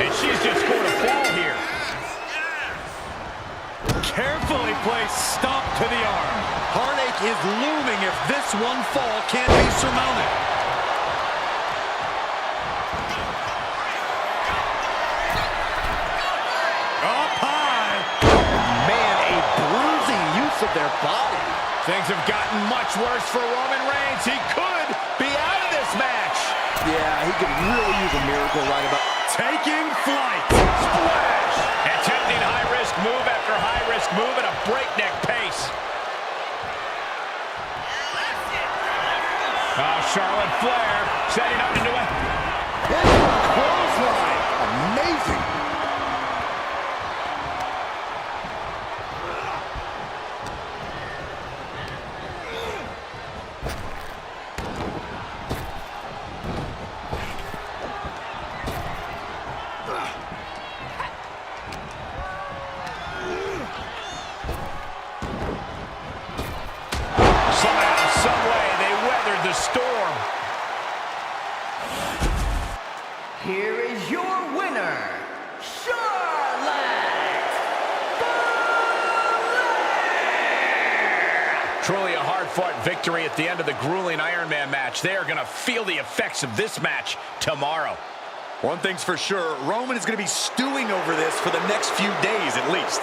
And she's just scored a fall here. Carefully placed stomp to the arm. Heartache is looming if this one fall can't be surmounted. Up high. Man, a bruising use of their body. Things have gotten much worse for Roman Reigns. He could be out of this match. Yeah, he could really use a miracle right about... Taking flight. Splash! Attempting high-risk move after high-risk move at a breakneck pace. Charlotte Flair setting up into a... Clothesline. Amazing. Somehow, some way, they weathered the storm. Here is your winner, Charlotte Flair! Truly a hard-fought victory at the end of the grueling Iron Man match. They are going to feel the effects of this match tomorrow. One thing's for sure, Roman is going to be stewing over this for the next few days at least.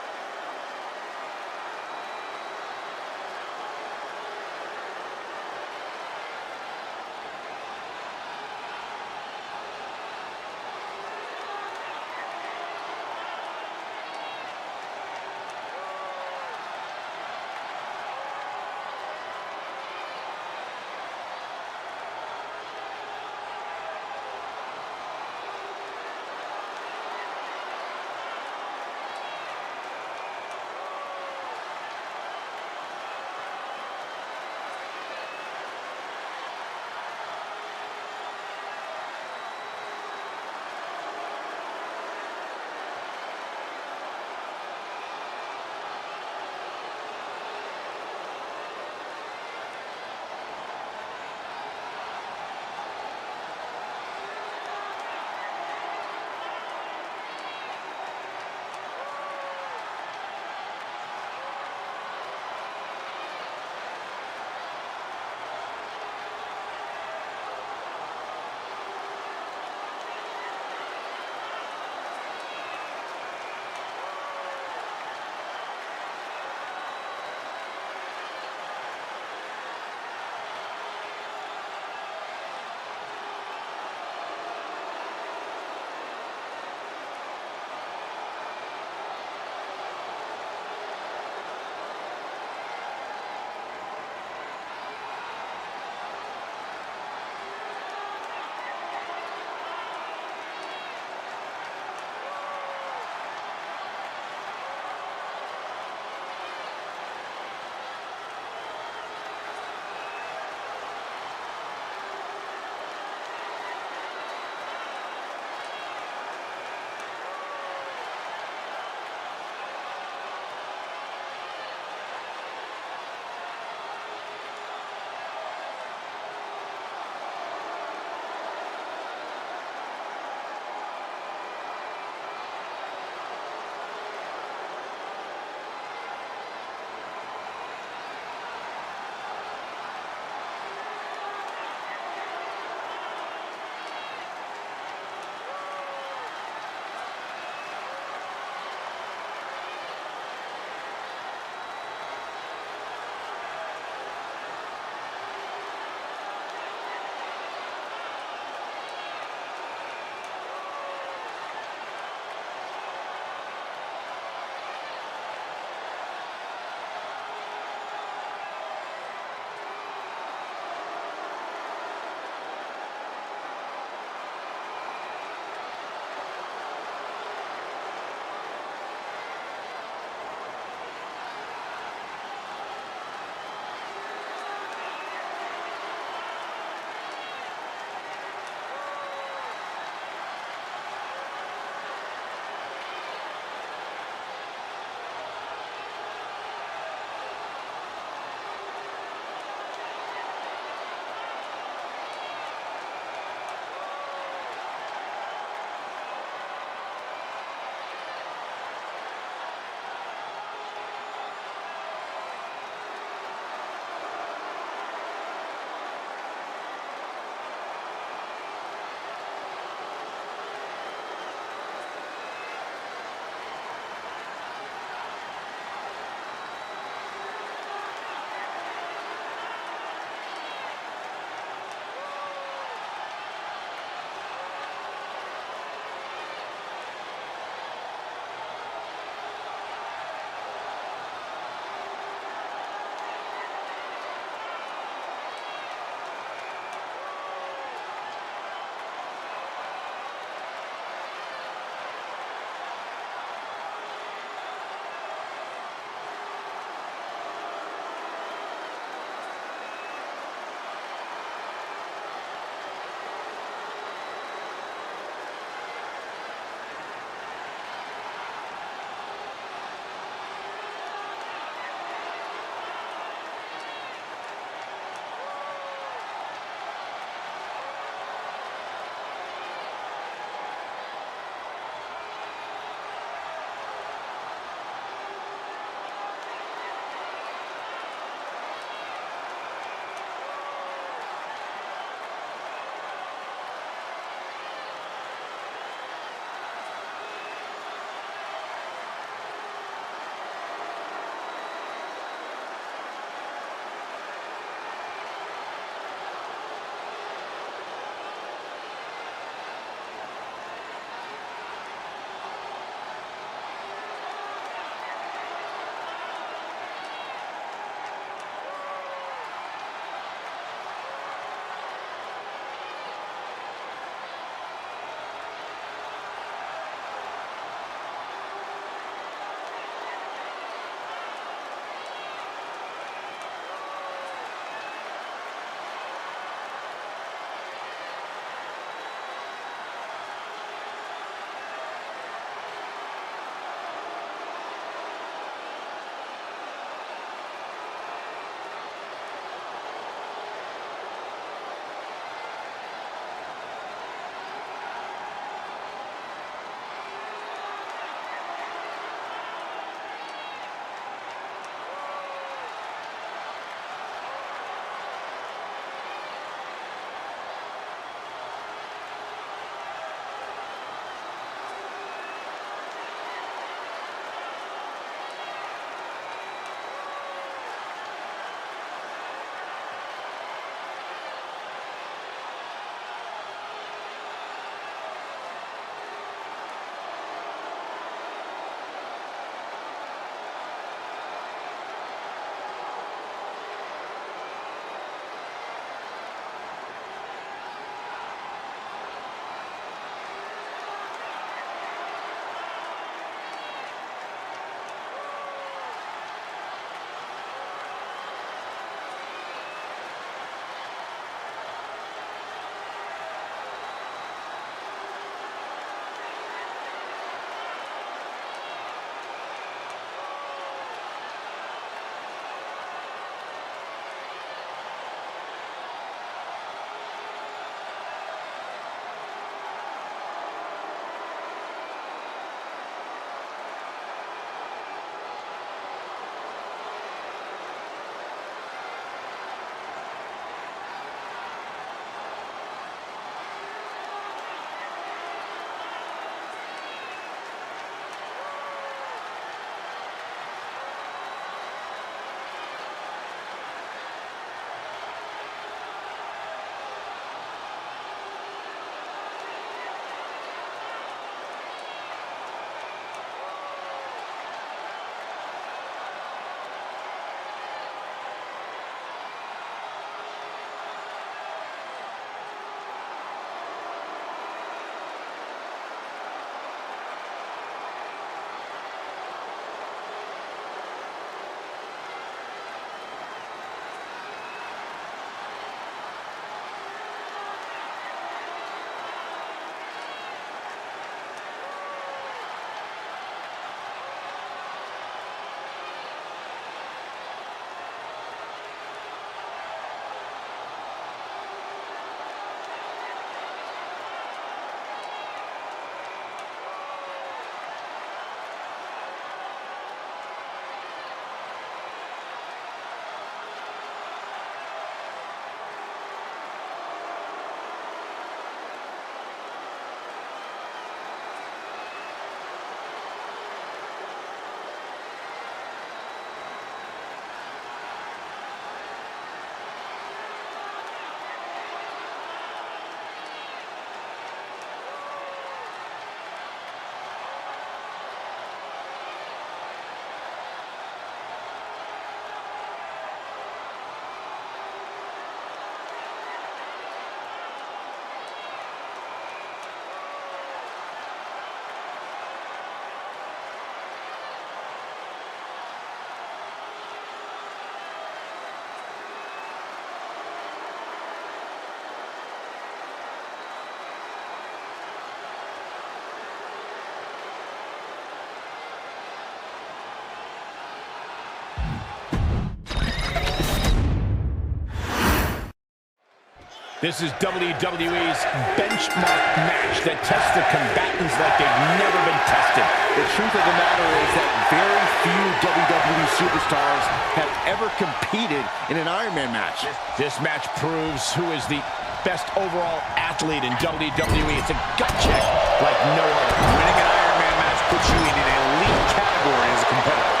This is WWE's benchmark match that tests the combatants like they've never been tested. The truth of the matter is that very few WWE superstars have ever competed in an Iron Man match. This match proves who is the best overall athlete in WWE. It's a gut check like no other. Winning an Iron Man match puts you in an elite category as a competitor.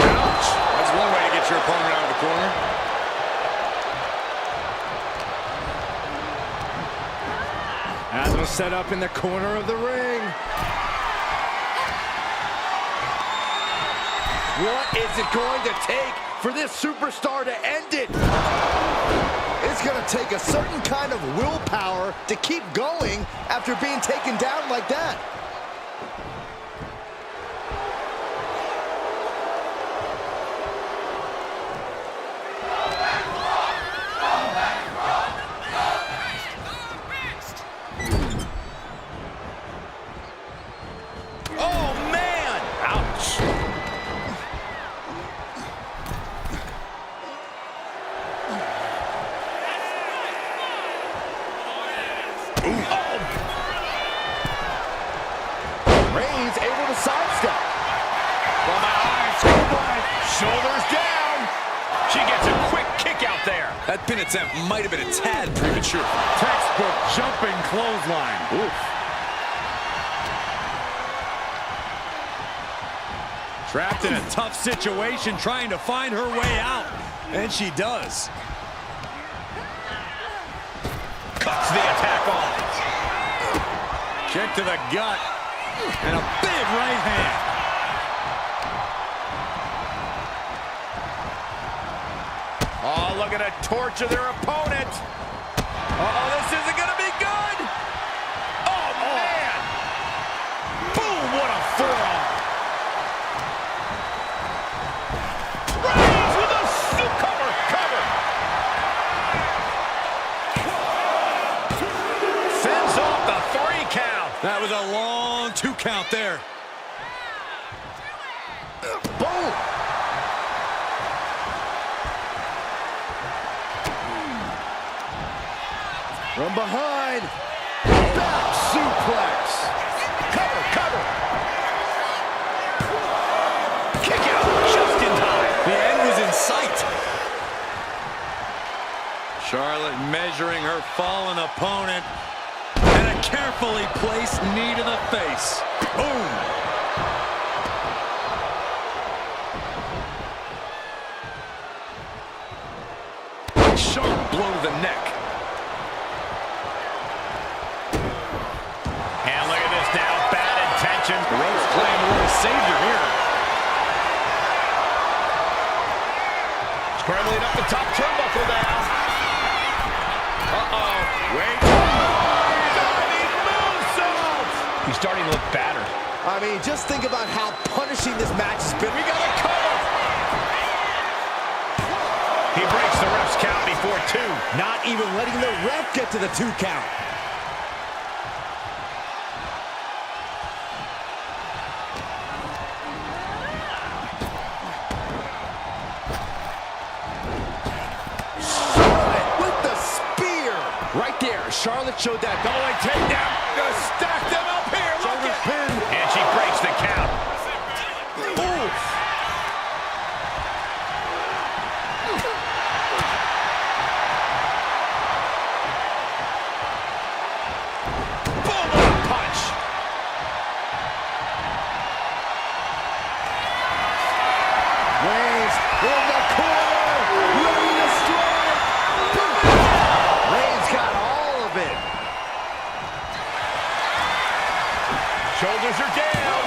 Ouch! That's one way to get your opponent out of the corner. As was set up in the corner of the ring. What is it going to take for this superstar to end it? It's going to take a certain kind of willpower to keep going after being taken down like that. Oh, man! Ouch. Reigns able to sidestep. Well, my eyes, shoulders down. She gets a quick kick out there. That pin attempt might have been a tad premature. Textbook jumping clothesline. Oof. Trapped in a tough situation, trying to find her way out. And she does. Cuts the attack off. Kick to the gut. And a big right hand. Oh, look at a torch of their opponent. Uh-oh, this isn't going to be good. Oh, man. Boom, what a forearm. Reigns with a cover. Sends off the 3 count. That was a long 2 count there. Boom! From behind. Back suplex. Cover. Kick out just in time. The end was in sight. Charlotte measuring her fallen opponent. And a carefully placed knee to the face. Boom. Sharp blow to the neck. And look at this now. Bad intention. The ropes playing a little savior here. Scrambling up the top turnbuckle now. Uh-oh. Wait. He's starting to look battered. I mean, just think about how punishing this match has been. We got a cover. He breaks the ref's count before 2. Not even letting the ref get to the 2 count. Charlotte with the spear. Right there, Charlotte showed that double leg takedown. Gonna stack them up here. Look at Pin. And she breaks the count. Oof. Boom, what a punch. Reigns in the corner, ready to strike. Reigns got all of it. Shoulders are down.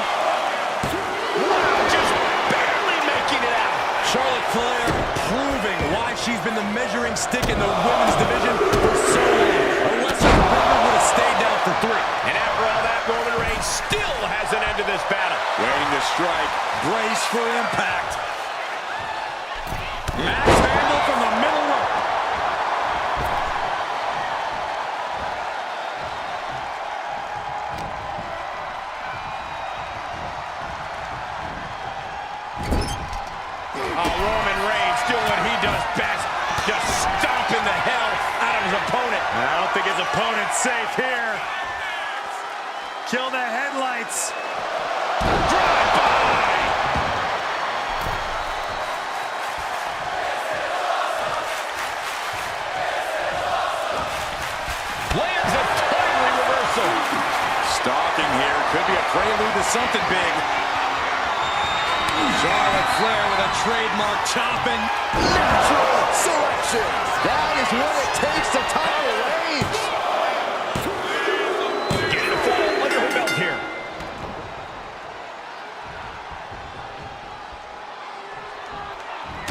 Wow, just barely making it out. Charlotte Flair proving why she's been the measuring stick in the women's division for so long. A lesser competitor would have stayed down for 3. And after all that, Roman Reigns still has an end to this battle. Waiting to strike. Brace for impact. Max handle from the middle rope. Roman Reigns doing what he does best. Just opponent safe here. Kill the headlights. Drive-by! Lands a timely reversal. Stalking here. Could be a prelude to something big. Charlotte Flair with a trademark chopping. Natural selection. That is what it takes to top a Reigns. Getting a fall under her belt here.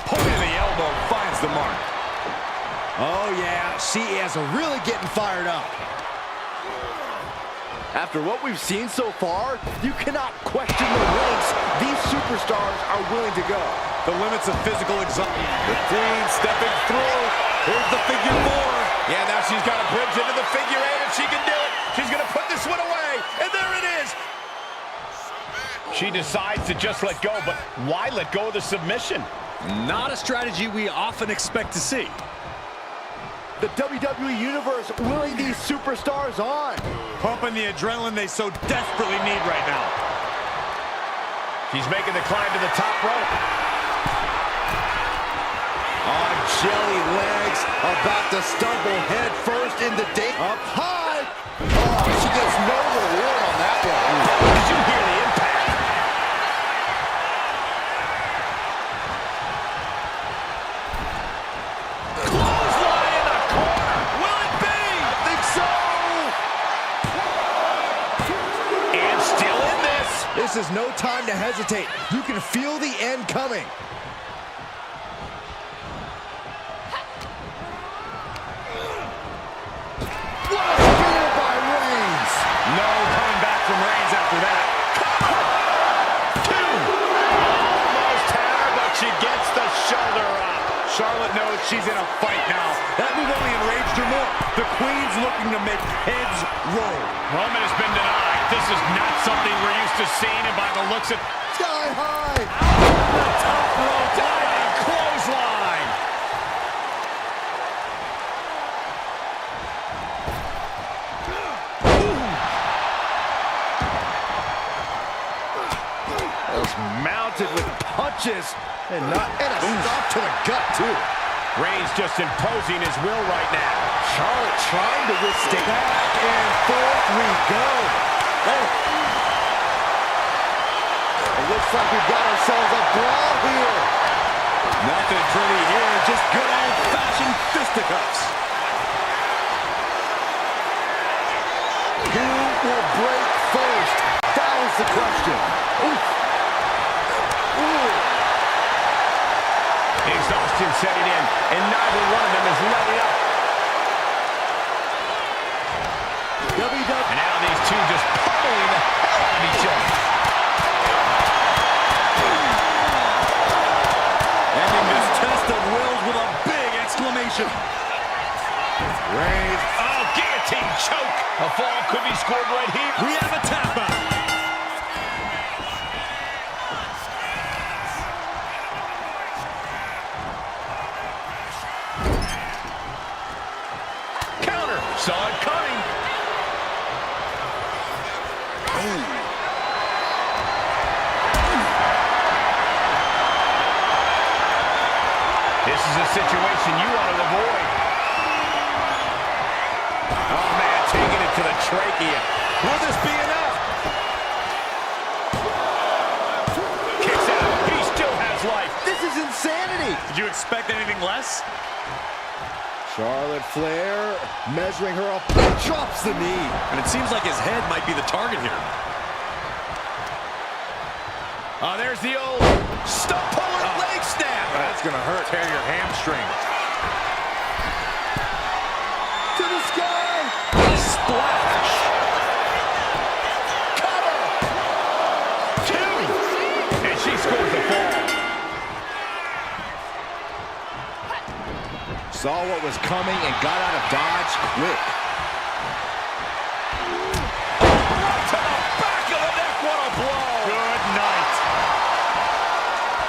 Point of the elbow finds the mark. Oh, yeah. She is really getting fired up. After what we've seen so far, you cannot question the lengths these superstars are willing to go. The limits of physical exhaustion. The Queen stepping through. Here's the figure 4. Yeah, now she's got a bridge into the figure 8 if she can do it. She's going to put this one away, and there it is. She decides to just let go, but why let go of the submission? Not a strategy we often expect to see. The WWE Universe willing these superstars on. Pumping the adrenaline they so desperately need right now. She's making the climb to the top rope. On jelly legs, about to stumble head first into date. Up high. Oh, she gets no reward on that one. Did you hear the impact? Clothesline in the corner. Will it be? I think so. And still in this. This is no time to hesitate. You can feel the end coming. What a spear by Reigns. No coming back from Reigns after that. Almost had her, but she gets the shoulder up. Charlotte knows she's in a fight now. That move only enraged her more. The Queen's looking to make heads roll. Roman has been denied. This is not something we're used to seeing, and by the looks of Sky high. top rope diving clothesline. Just mounted with punches and a stop to the gut too. Reigns just imposing his will right now. Charlotte trying to withstand. Back and forth we go. Oh. It looks like we've got ourselves a brawl here. Nothing pretty here, just good old-fashioned fisticuffs. Who will break first? That was the question. Oof. Ooh. Exhaustion setting in, and neither one of them is letting up. WWE. And now these two just pummeling the hell out of each other. Ending this test of wills with a big exclamation. Reigns. Oh, guillotine choke. A fall could be scored right here. We have a tap out. Counter. Saw it coming. This is a situation you want to avoid. Oh, man, taking it to the trachea. Will this be enough? Kicks out. He still has life. This is insanity. Did you expect anything less? Charlotte Flair measuring her up and drops the knee. And it seems like his head might be the target here. Oh, there's the old stump puller leg snap. That's gonna hurt. Tear your hamstring. To the sky. Splash. Cover. 2. And she scores the fall. Saw what was coming and got out of dodge quick. Right to the back of the neck. What a blow. Good night.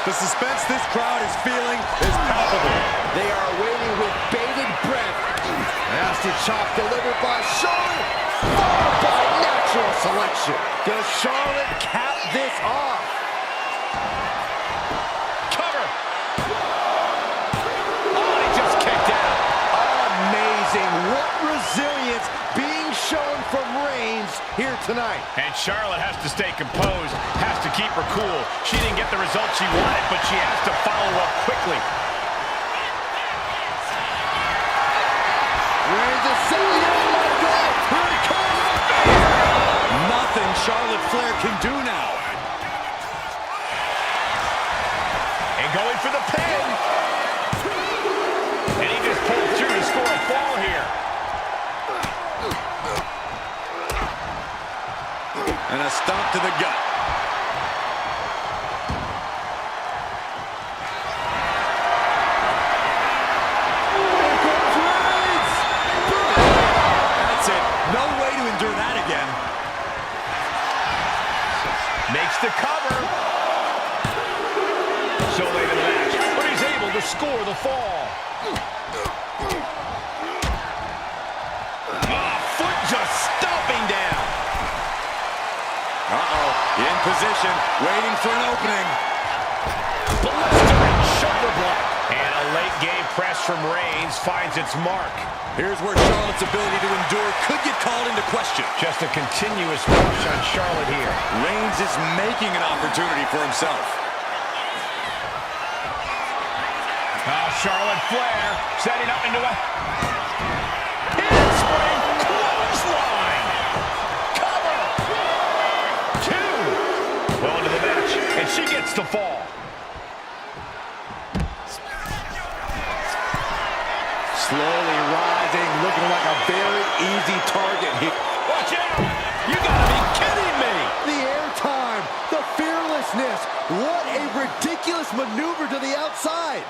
The suspense this crowd is feeling is palpable. They are waiting with bated breath. Has Twisted chop delivered by Charlotte. Followed by natural selection. Does Charlotte cap this off? Cover. Oh, he just kicked out. Amazing. What resilience being shown from Reigns here tonight. And Charlotte has to stay composed, has to keep her cool. She didn't get the result she wanted, but she has to follow up quickly. Reigns is selling it. Let go. Here it comes. Nothing Charlotte Flair can do now. And going for the pin. And he just pulled through to score a fall here. And a stomp to the gut. That's it. No way to endure that again. Makes the cover. So late in the match, but he's able to score the fall. Foot just stomping down. In position, waiting for an opening. Blistering shoulder block. And a late game press from Reigns finds its mark. Here's where Charlotte's ability to endure could get called into question. Just a continuous push on Charlotte here. Reigns is making an opportunity for himself. Charlotte Flair setting up into a handspring clothesline. Cover. 2. Well into the match, and she gets the fall. Slowly rising, looking like a very easy target here. Watch out! You gotta be kidding me! The airtime, the fearlessness. What a ridiculous maneuver to the outside.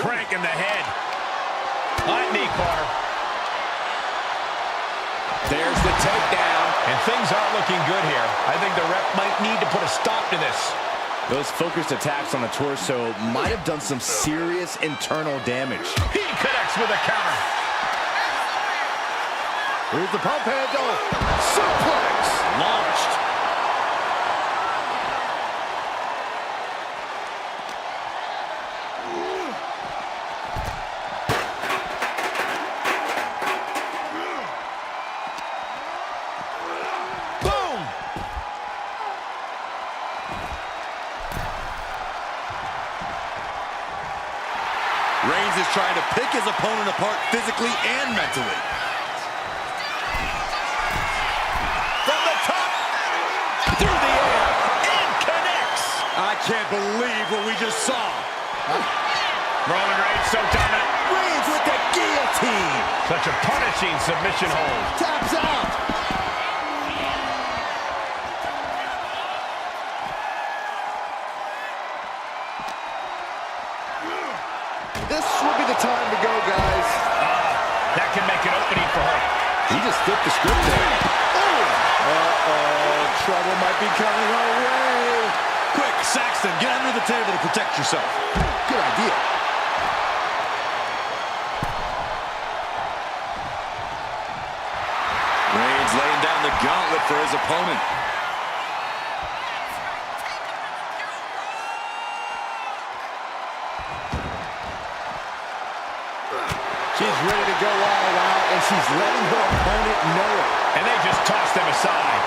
Crank in the head. Hot knee corner. There's the takedown. And things aren't looking good here. I think the ref might need to put a stop to this. Those focused attacks on the torso might have done some serious internal damage. He connects with a counter. Here's the pump handle. Suplex. Launched. Reigns is trying to pick his opponent apart physically and mentally. From the top, through the air, and connects. I can't believe what we just saw. Roman Reigns so dominant. Reigns with the guillotine. Such a punishing submission hold. Taps out. This would be the time to go, guys. That can make an opening for her. He just flipped the script there. Uh-oh, trouble might be coming our way. Quick, Saxton, get under the table to protect yourself. Good idea. Reigns laying down the gauntlet for his opponent. She's ready to go all out, and she's letting her opponent know it. And they just toss them aside.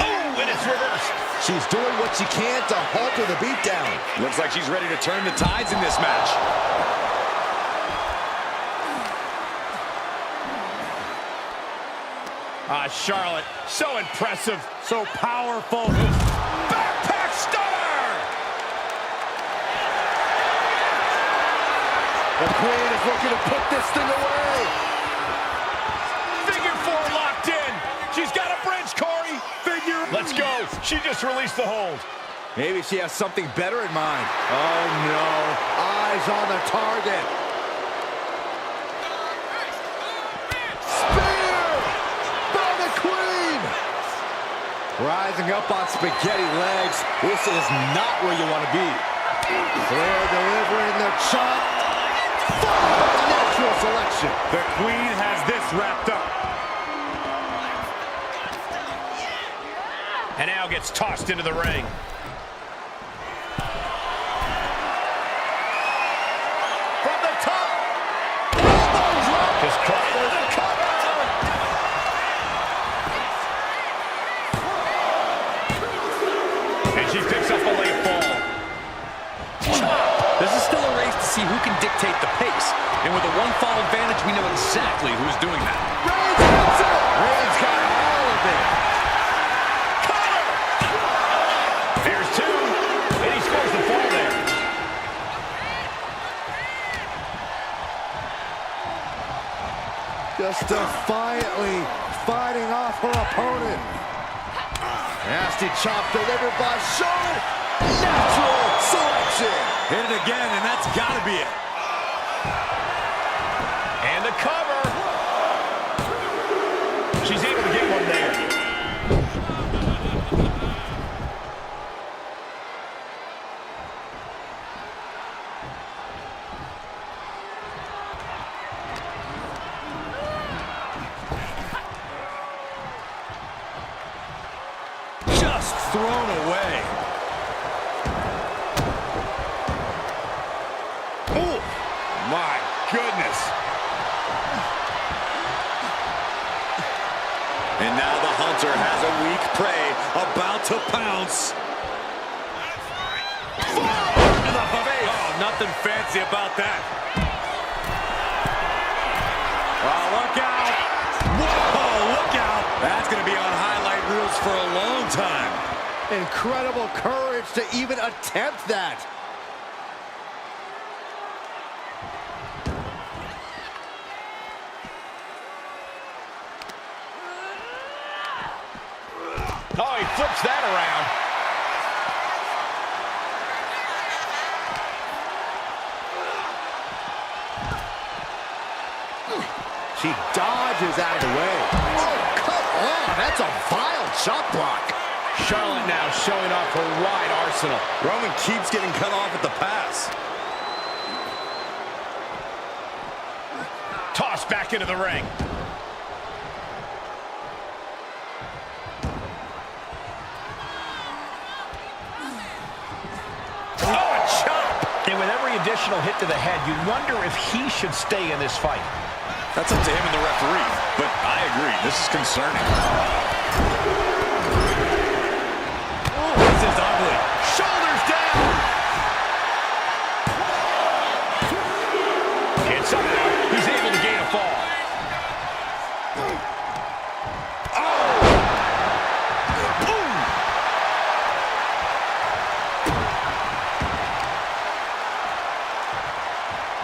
Oh, and it's reversed. She's doing what she can to halter the beatdown. Looks like she's ready to turn the tides in this match. Charlotte, so impressive, so powerful. Backpack stunner! The Queen is looking to put this thing away. Figure 4 locked in. She's got a bridge, Corey. Figure. Let's go. She just released the hold. Maybe she has something better in mind. Oh, no. Eyes on the target. Spear by the Queen. Rising up on spaghetti legs. This is not where you want to be. Flair delivering the chop. Natural selection. The Queen has this wrapped up. And now gets tossed into the ring. From the top. Elbow drop. Just caught with a cover. And she picks up a late fall. This is still a race to see who can dictate the pace. And with a one-fall advantage, we know exactly who's doing that. Reigns got all of it. There's two, and he scores the fall there. Just defiantly fighting off her opponent. Nasty chop delivered by Charlotte. Natural selection. Hit it again, and that's got to be it. And the cover. She's able to get one there. Just thrown away. Oh, my goodness. And now the hunter has a weak prey about to pounce. Oh, nothing fancy about that. Oh, look out. Whoa, look out. That's going to be on highlight reels for a long time. Incredible courage to even attempt that. Oh, he flips that around. She dodges out of the way. Oh, come on. That's a vile chop block. Charlotte now showing off her wide arsenal. Roman keeps getting cut off at the pass. Tossed back into the ring. Oh, a chop! And with every additional hit to the head, you wonder if he should stay in this fight. That's up to him and the referee, but I agree, this is concerning. Oh, this is ugly. Shoulders down! And somehow, he's able to gain a fall.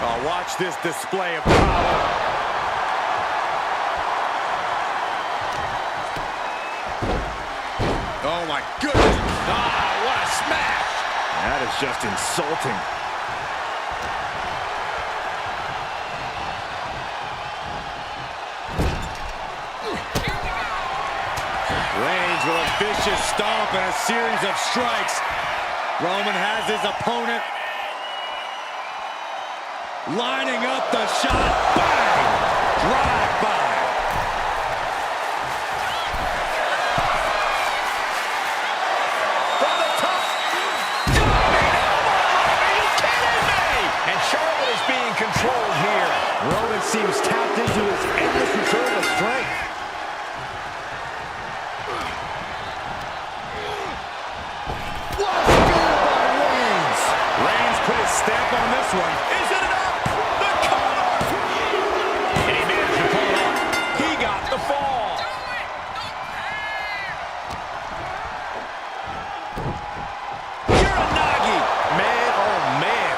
Oh, watch this display of power. Oh my goodness! Ah, what a smash! That is just insulting. Reigns with a vicious stomp and a series of strikes. Roman has his opponent lining up the shot. Bang! Drive by. From the top. Diving elbow! Are you kidding me? And Charlotte is being controlled here. Roman seems tapped into his endless reserve of strength. What a spear by Reigns! Reigns put his stamp on this one. Is it enough? The cover! And he managed to pull it off. He got the fall. Uranagi! Man, oh man.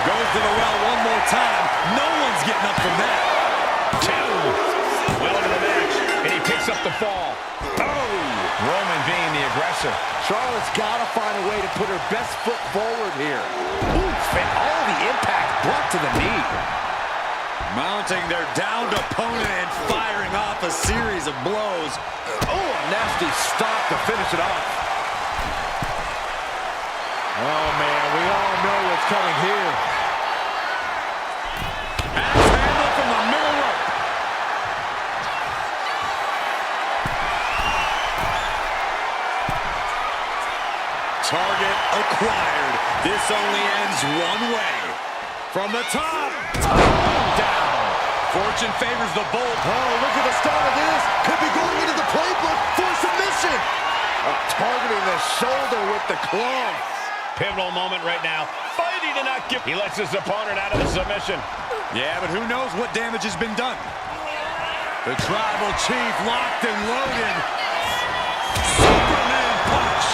Goes to the well one more time. No one's getting up from that. Two. Well into the match. And he picks up the fall. Oh! Roman being the aggressor. Charlotte's got to find a way to put her best foot forward here. Oof, and all the impact brought to the knee. Mounting their downed opponent and firing off a series of blows. Oh, a nasty stop to finish it off. Oh, man, we all know what's coming here. Axe handle from the middle rope. Target acquired. This only ends one way. From the top, down. Fortune favors the Bolt. Oh, look at the start of this. Could be going into the playbook for submission. Targeting the shoulder with the claw. Pivotal moment right now. Fighting to not give. He lets his opponent out of the submission. Yeah, but who knows what damage has been done. The Tribal Chief locked and loaded. Superman punch.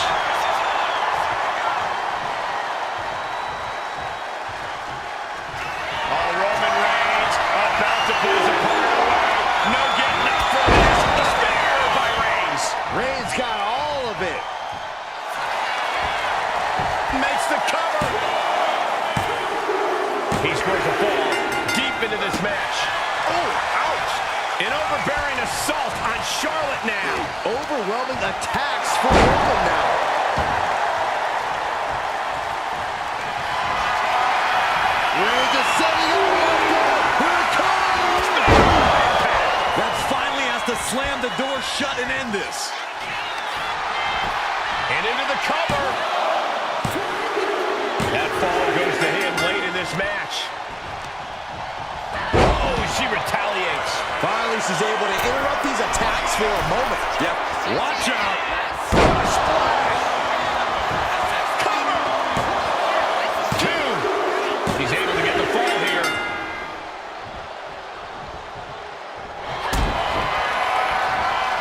Roman Reigns about to put his opponent away. No getting up for this. The spear by Reigns. Reigns got all of it. Makes the cover. He scores a fall deep into this match. Oh, ouch. An overbearing assault on Charlotte now. Overwhelming attacks for Roman now. Reigns is setting up. Here it comes. That finally has to slam the door shut and end this. And into the cover. That fall goes to him late in this match. Oh, she retaliates. Finally, she's able to interrupt these attacks for a moment. Yep. Watch out. Splash. Cover. Two. He's able to get the fall here.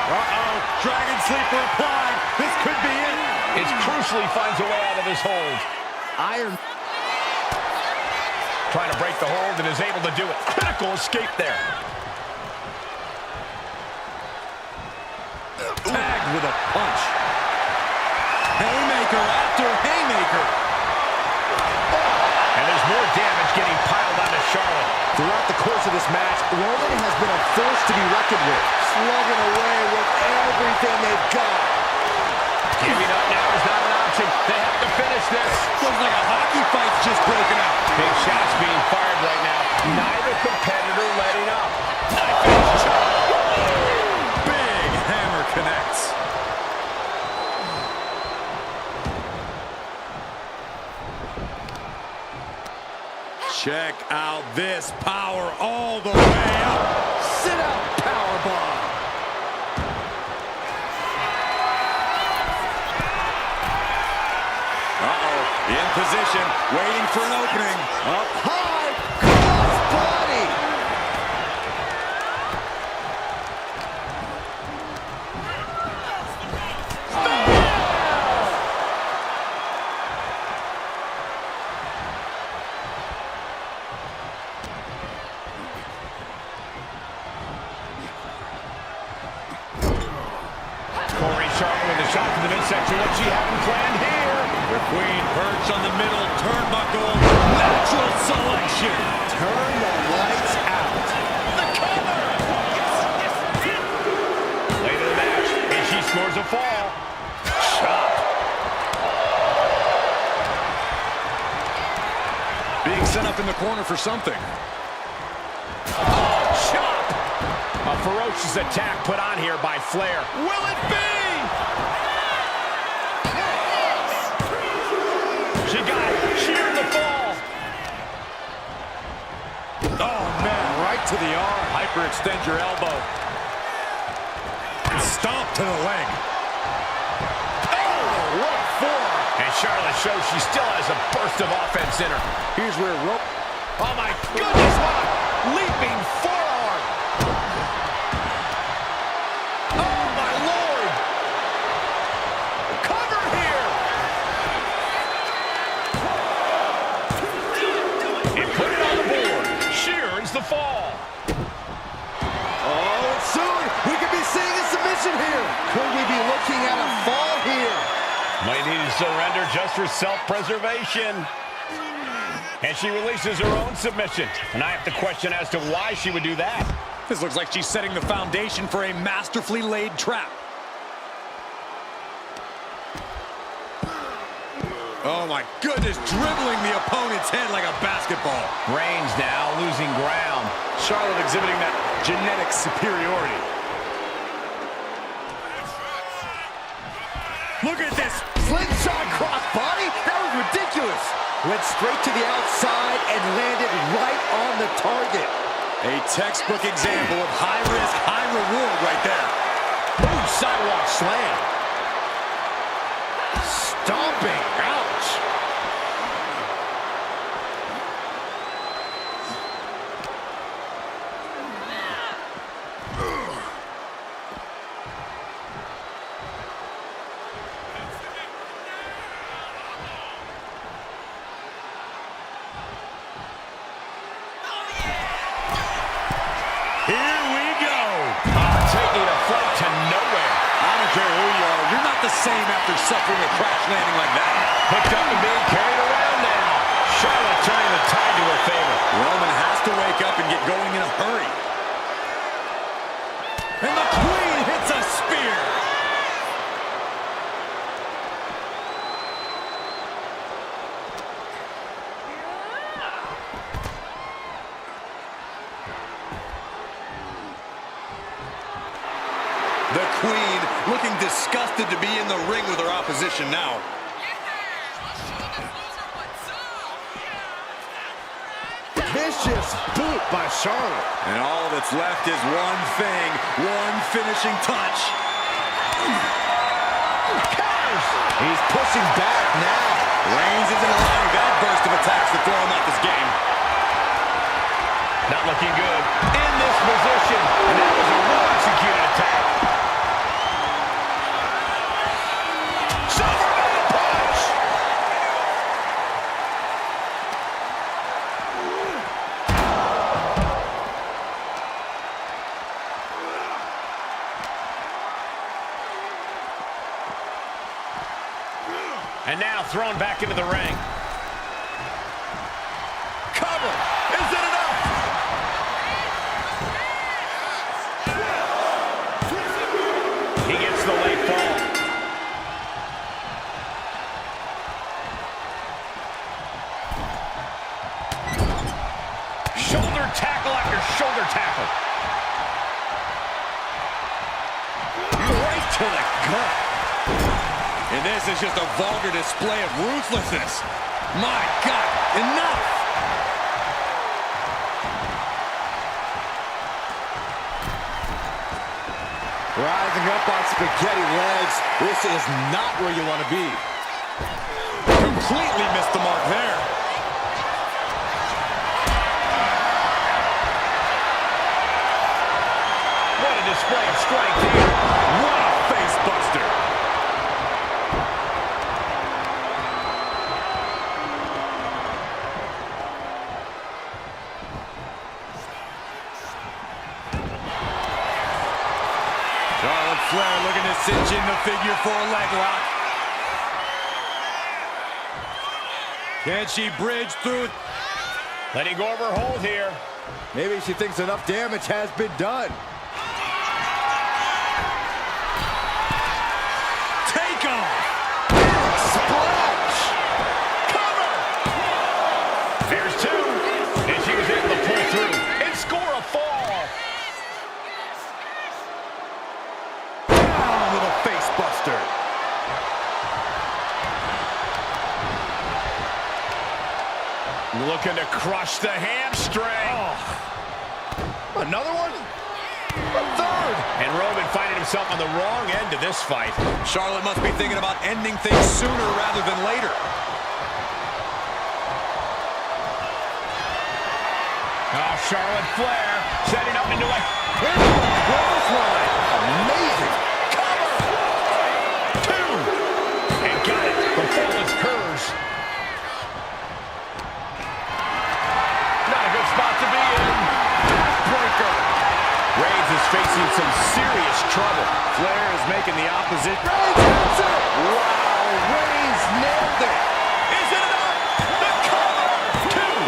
Uh-oh. Dragon Sleeper applied. This could be it. It crucially finds a way out of this hold. Iron. Trying to break the hold and is able to do it. Critical escape there. Tagged with a punch. Haymaker after haymaker. And there's more damage getting piled onto Charlotte. Throughout the course of this match, Roman has been a force to be reckoned with. Slugging away with everything they've got. Giving up now is not an option. They have to finish this. Looks like a hockey fight's just broken out. Big shots being fired right now. Neither competitor letting up. Knife edge choke. Big hammer connects. Check out this power all the way up. Sit out powerbomb. Uh-oh, in position, waiting for an opening. Up high, cross body. Corey Charlotte with a shot to the midsection. What she having planned here? The Queen perched on the middle turnbuckle. Natural selection. Turn the lights out. The cover! Late in the match, and she scores a fall. Chop. Being set up in the corner for something. Oh, chop! A ferocious attack put on here by Flair. Will it be? She got sheared the fall. Oh, man, right to the arm. Hyperextend your elbow. Stomp to the leg. Oh, what a forearm. And Charlotte shows she still has a burst of offense in her. Here's where Roman. Oh, my goodness, what a leaping forearm. Oh, my Lord. Cover here. And put it on the board. She earns the fall. Oh, soon we could be seeing a submission here. Could we be looking at a fall here? Might need to surrender just for self-preservation. And she releases her own submission. And I have to question as to why she would do that. This looks like she's setting the foundation for a masterfully laid trap. Oh my goodness, dribbling the opponent's head like a basketball. Reigns now losing ground. Charlotte exhibiting that genetic superiority. Look at this. Slingshot crossbody? That was ridiculous. Went straight to the outside and landed right on the target. A textbook example of high risk, high reward right there. Boom, sidewalk slam. Stomping. Ouch. Here we go. Taking a flight to nowhere. I don't care who you are, you're not the same after suffering a crash landing like that. Picked up and being carried around now. Charlotte turning the tide to her favor. Roman has to wake up and get going in a hurry. And the Queen hits a spear. The Queen looking disgusted to be in the ring with her opposition now. Vicious boot by Charlotte. And all that's left is one thing, one finishing touch. He's pushing back now. Reigns isn't allowing that burst of attacks to throw him out this game. Not looking good. In this position. And that was a well-executed attack. Superman punch! And now thrown back into the ring. Cover! Is it enough? He gets the late fall. Shoulder tackle after shoulder tackle. Right to the gut. And this is just a vulgar display of ruthlessness. My God, enough! Rising up on spaghetti legs. This is not where you want to be. Completely missed the mark there. What a display of strength here. What a face buster. Charlotte Flair looking to cinch in the figure 4 leg lock. Can she bridge through? Letting go of her hold here. Maybe she thinks enough damage has been done. Take off! Splash! Cover! There's 2. And she was able to pull through and score a fall. Down with a face buster. Looking to crush the hamstring. Another one? A third! And Roman finding himself on the wrong end of this fight. Charlotte must be thinking about ending things sooner rather than later. Oh, Charlotte Flair setting up into a Clothesline! Amazing! cover. 2. And got it. The fall is hers. Not a good spot to be in. Backbreaker. Reigns is facing some serious trouble. Flair is making the opposite. Wow, Reigns nailed it! Is it enough? The cover. 2.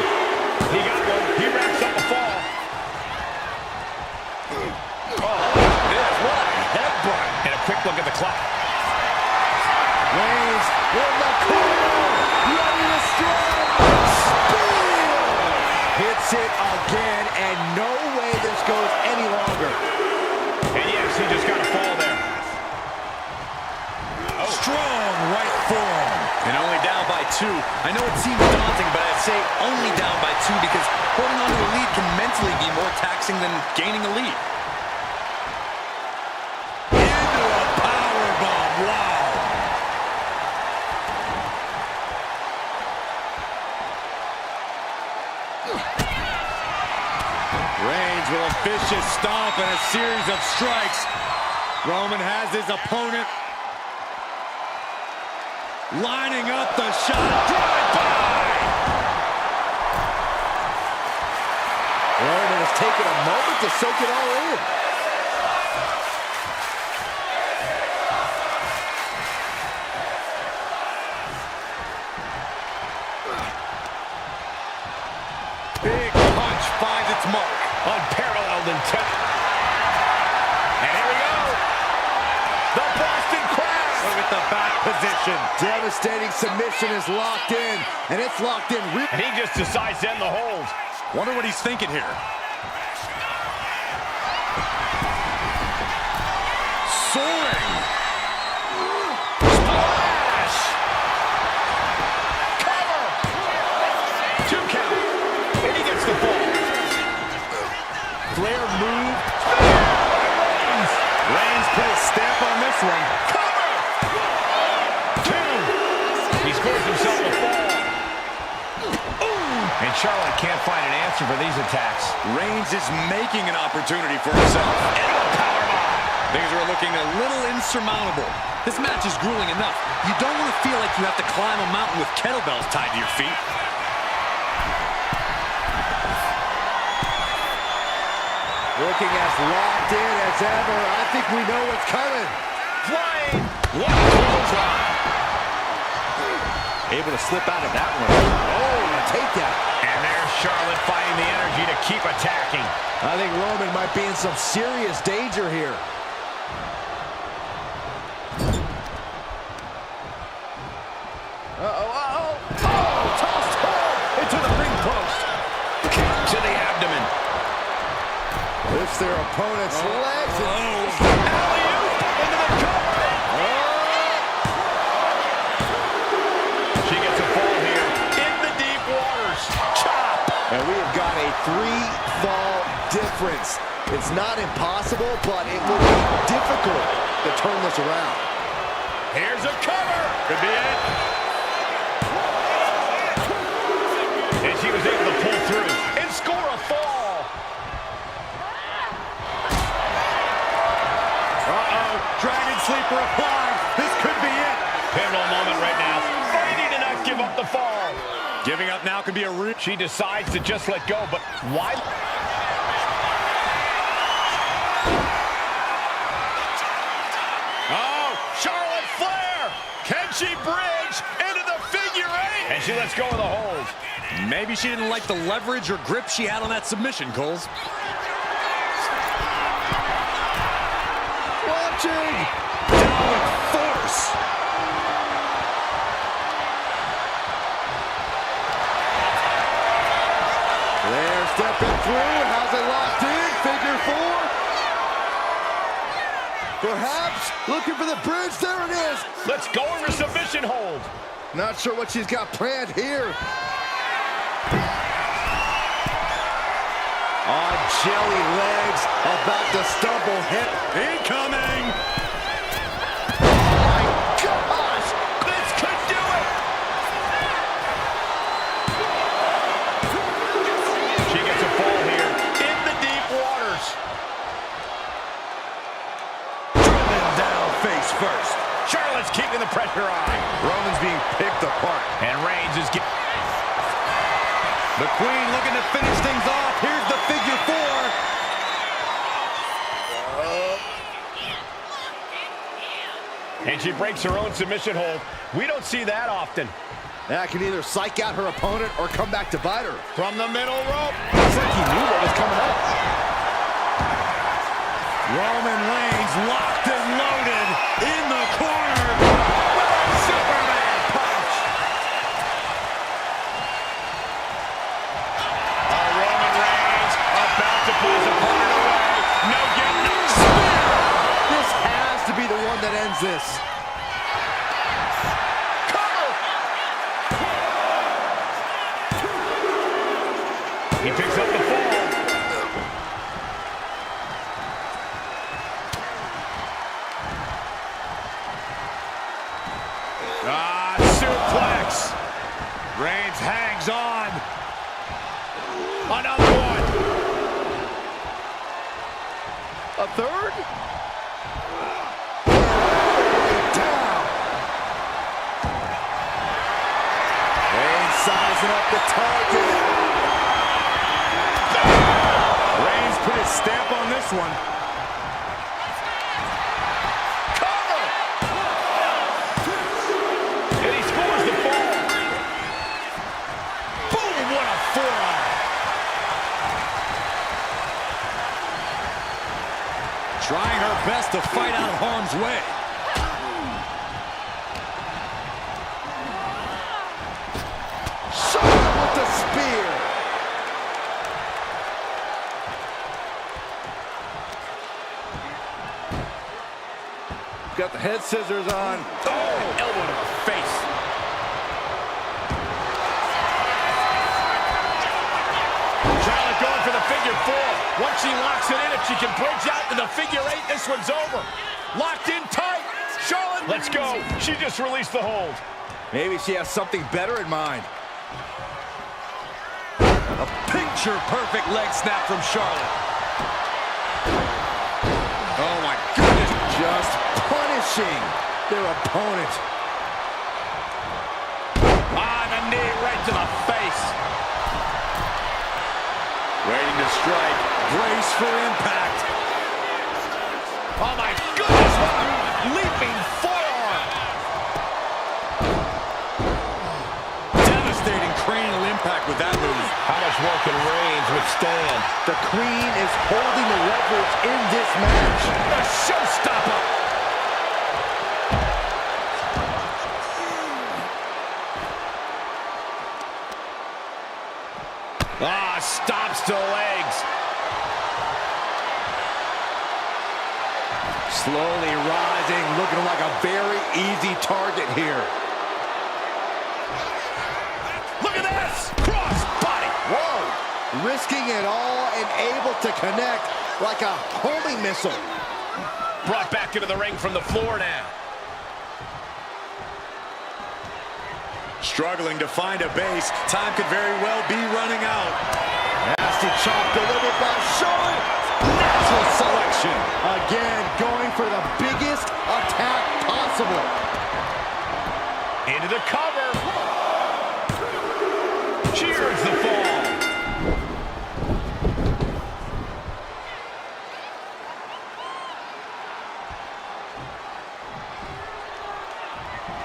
2. I know it seems daunting, but I'd say only down by 2 because holding on to a lead can mentally be more taxing than gaining a lead. Into a powerbomb. Wow. Reigns with a vicious stomp and a series of strikes. Roman has his opponent lining up the shot. Drive-by! Roman has taken a moment to soak it all in. Big punch finds its mark. Unparalleled intent. And here we go. The Boston Crab. Look at the back position. Devastating submission is locked in, and it's locked in. And he just decides to end the hold. Wonder what he's thinking here. Soaring. Splash. Cover. 2 count. And he gets the ball. Flair move. Reigns put a stamp on this one. Cover. 2. He scores himself a fall. And Charlotte can't find an answer for these attacks. Reigns is making an opportunity for himself. Into a powerbomb. Things are looking a little insurmountable. This match is grueling enough. You don't want to feel like you have to climb a mountain with kettlebells tied to your feet. Looking as locked in as ever. I think we know what's coming. Flying. What a clothesline. Able to slip out of that one. Oh, take that. And there's Charlotte finding the energy to keep attacking. I think Roman might be in some serious danger here. Oh, tossed home into the ring post. Kick to the abdomen. Lifts their opponent's legs. Alley-oop into the cover. She gets a fall here in the deep waters. Chop. And we have got a 3-fall difference. It's not impossible, but it will be difficult to turn this around. Here's a cover. Could be it. And she was able to pull through and score a fall. Dragon sleeper applied. This could be it. Pivotal moment right now. Fighting to not give up the fall. Giving up now could be a real. She decides to just let go, but why? Oh, Charlotte Flair! Can she bridge into the figure 8? And she lets go of the hold. Maybe she didn't like the leverage or grip she had on that submission, Coles. Watching. Down with force. Flair stepping through. Has it locked in. Figure 4. Perhaps looking for the bridge. There it is. Let's go in her submission hold. Not sure what she's got planned here. On jelly legs, about to stumble hip. Incoming. Oh my gosh! This could do it! She gets a fall here in the deep waters. Driven down face first. Charlotte's keeping the pressure on. Roman's being picked apart. And Reigns is getting... The Queen looking to finish things off. Here's the figure 4. And she breaks her own submission hold. We don't see that often. That can either psych out her opponent or come back to bite her. From the middle rope. Looks like he knew what was coming up. Roman Reigns locked and loaded in the corner. Superman punch. Roman Reigns about to pull his opponent away. No getting up. Spear. This has to be the one that ends this. Cover. Reigns hangs on. Another one. A third? Down. Reigns sizing up the target. Reigns put his stamp on this one. Cover! And he scores the ball. Boom, what a forearm. Trying her best to fight out of harm's way. Shot with the spear. Got the head scissors on. Oh, elbow to the face. Charlotte going for the figure four. Once she locks it in, if she can bridge out to the figure eight, this one's over. Locked in tight. Charlotte, let's go. She just released the hold. Maybe she has something better in mind. A picture-perfect leg snap from Charlotte. Oh, my goodness. Just punishing their opponent. Ah, the knee right to the face. Waiting to strike. Brace for impact. Oh, my goodness, what a leaping forearm. Devastating cranial impact with that move. How much more can Reigns withstand? The Queen is holding the leverage in this match. A showstopper. Ah, stops to the legs. Slowly rising, looking like a very easy target here. Look at this! Cross body! Whoa! Risking it all and able to connect like a homing missile. Brought back into the ring from the floor now. Struggling to find a base. Time could very well be running out. Nasty chop delivered by Charlotte. Natural selection. Again, going for the biggest attack possible. Into the cover. Cheers the fall.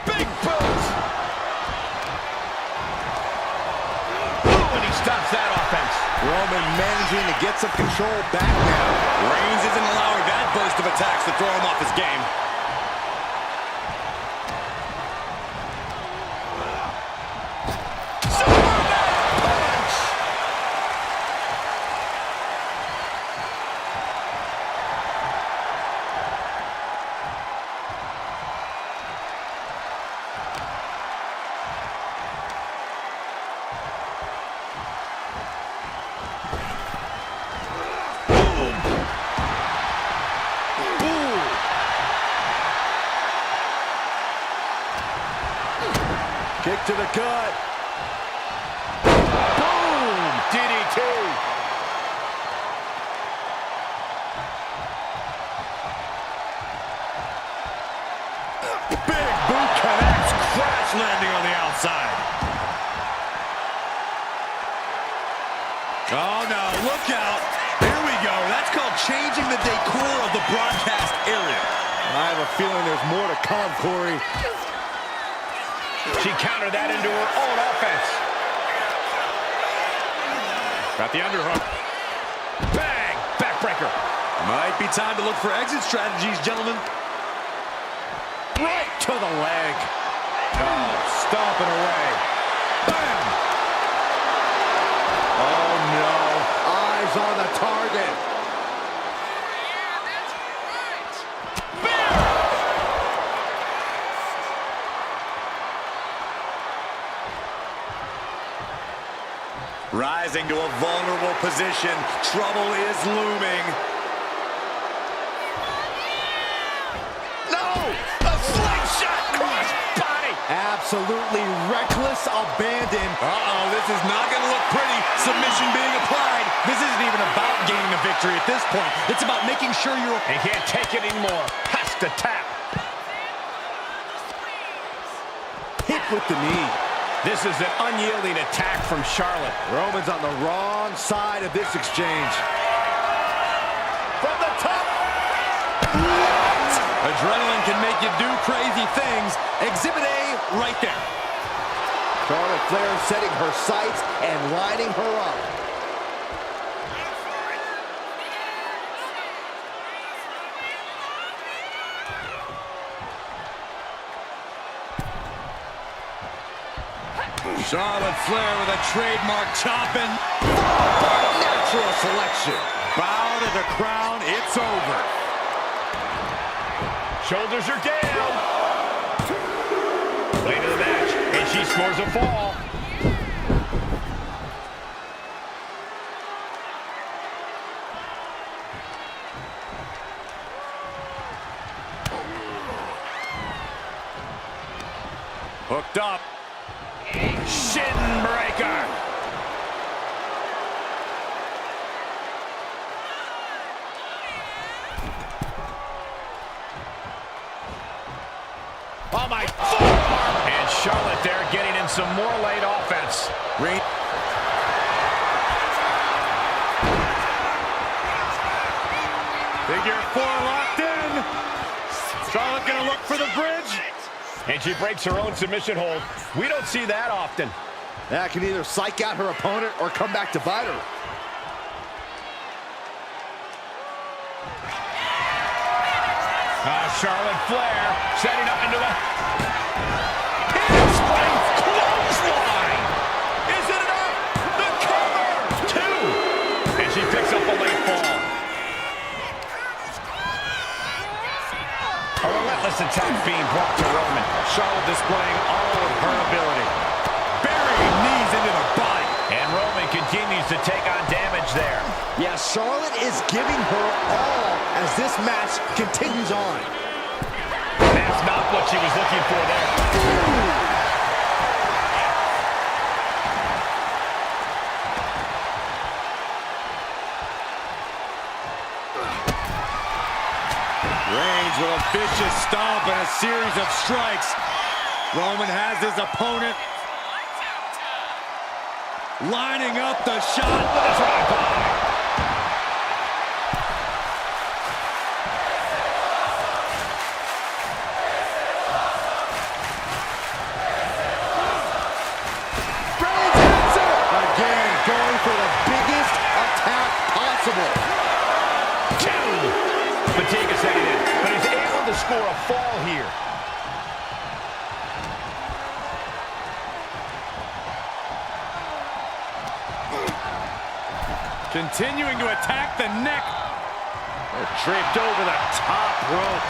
Big boot. Stops that offense. Roman managing to get some control back now. Reigns isn't allowing that burst of attacks to throw him off his game. Superman punch! Kick to the gut. Boom! DDT. Big boot connects. Crash landing on the outside. Oh, no. Look out. Here we go. That's called changing the decor of the broadcast area. I have a feeling there's more to come, Corey. She countered that into her own offense. Got the underhook. Bang! Backbreaker. Might be time to look for exit strategies, gentlemen. Right to the leg. Oh, stomping away. Bam! Oh, no. Eyes on the target. Rising to a vulnerable position. Trouble is looming. No! A slingshot cross body! absolutely reckless abandon. Uh-oh, this is not going to look pretty. Submission being applied. This isn't even about gaining a victory at this point. It's about making sure you're... He can't take it anymore. Has to tap. Hit with the knee. This is an unyielding attack from Charlotte. Roman's on the wrong side of this exchange. From the top. Adrenaline can make you do crazy things. Exhibit A right there. Charlotte Flair setting her sights and lining her up. Charlotte Flair with a trademark chopping. Natural selection. Bow to the crown. It's over. Shoulders are down. Late in the match, and she scores a fall. Hooked up. Shin breaker. Oh, my forearm. And Charlotte there getting in some more late offense. Figure 4 locked in. Charlotte gonna look for the bridge. And she breaks her own submission hold. We don't see that often. That can either psych out her opponent or come back to bite her. Charlotte Flair setting up into the handspring clothesline. Is it enough? The cover. 2. And she picks up a late fall. A relentless attack being brought to Roman. Charlotte displaying all of her ability. Burying knees into the body. And Roman continues to take on damage there. Yeah, Charlotte is giving her all as this match continues on. That's not what she was looking for there. Reigns with a vicious stomp and a series of strikes. Roman has his opponent lining up the shot. That's right. Going for the biggest attack possible. 2. Fatigue is setting in, but he's able to score a fall here. Continuing to attack the neck. Draped over the top rope.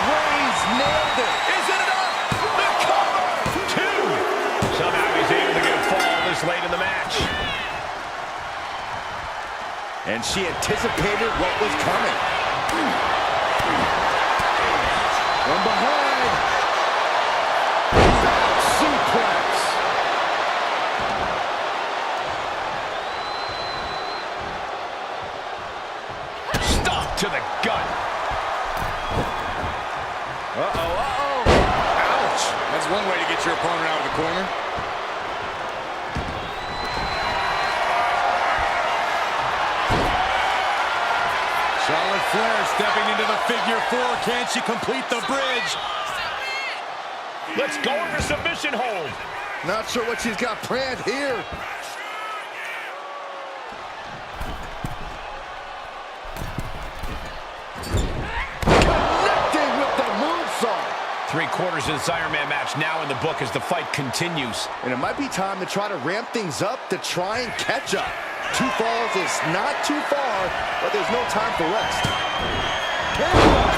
Reigns nailed it. Is it enough? The cover! 2. Somehow he's able to get a fall this late in the match. And she anticipated what was coming. From behind. Back suplex. Stuck to the gut. Ouch. That's one way to get your opponent out of the corner. Charlotte Flair stepping into the figure 4. Can she complete the bridge? Let's go for submission hold. Not sure what she's got planned here. Connecting with the moonsault. 3/4 of this Iron Man match now in the book as the fight continues. And it might be time to try to ramp things up to try and catch up. 2 falls is not too far, but there's no time for rest.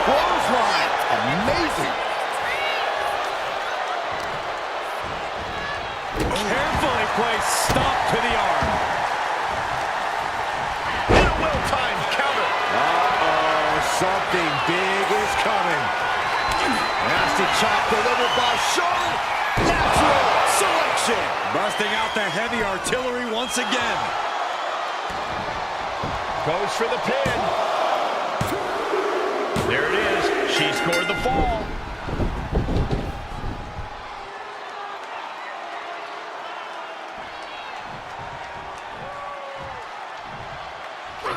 Clothesline. Amazing. Carefully placed stomp to the arm. And a well-timed counter. Something nasty chop delivered by Charlotte. Natural selection. Busting out the heavy artillery once again. Goes for the pin. There it is. She scored the fall.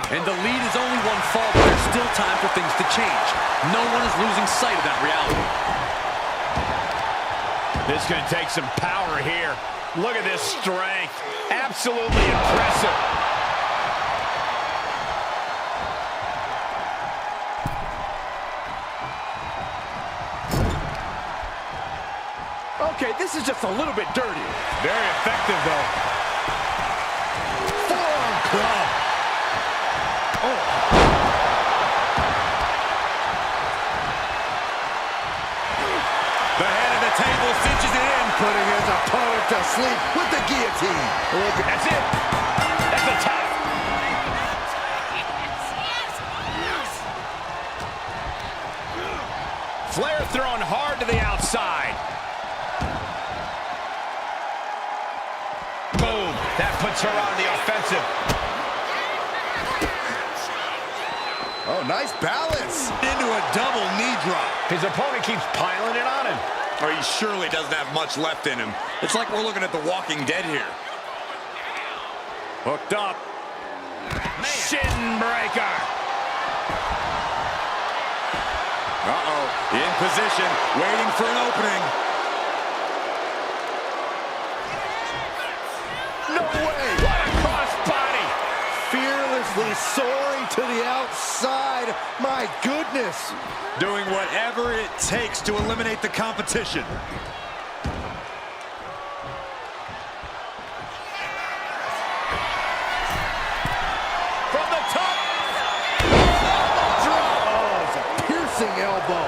And the lead is only one fall, but there's still time for things to change. No one is losing sight of that reality. This is going to take some power here. Look at this strength. Absolutely impressive. Okay, this is just a little bit dirty. Very effective, though. Forearm club. The head of the table cinches it in. Putting his opponent to sleep with the guillotine. That's it. That's a tap. Flair thrown hard to the outside. Boom. That puts her on the offensive. Oh, nice balance. Into a double knee drop. His opponent keeps piling it on him. Or he surely doesn't have much left in him. It's like we're looking at The Walking Dead here. Hooked up. Shin breaker. Uh-oh. In position, waiting for an opening. No way. What a crossbody. Fearlessly soaring to the outside. My goodness. Doing whatever it takes to eliminate the competition. From the top. Drop. Oh, it's a piercing elbow.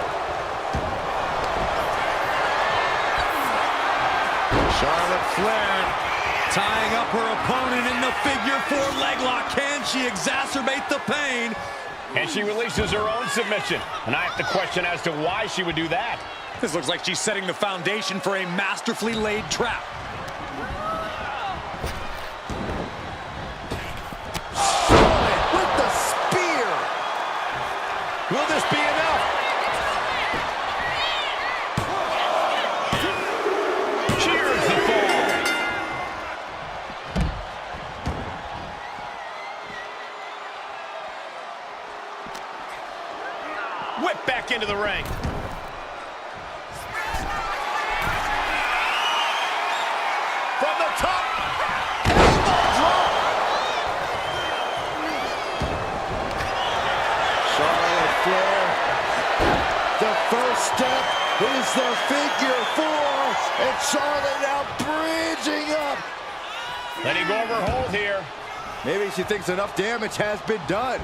Charlotte Flair tying up her opponent in the figure four leg lock. Can she exacerbate the pain? And she releases her own submission. And I have to question as to why she would do that. This looks like she's setting the foundation for a masterfully laid trap. Charlotte with the spear. Will this be enough? Cheers the fall. Whip back into the ring. From the top. Charlotte Flair. The first step is the figure four. And Charlotte now bridging up. Letting go of her hold here. Maybe she thinks enough damage has been done.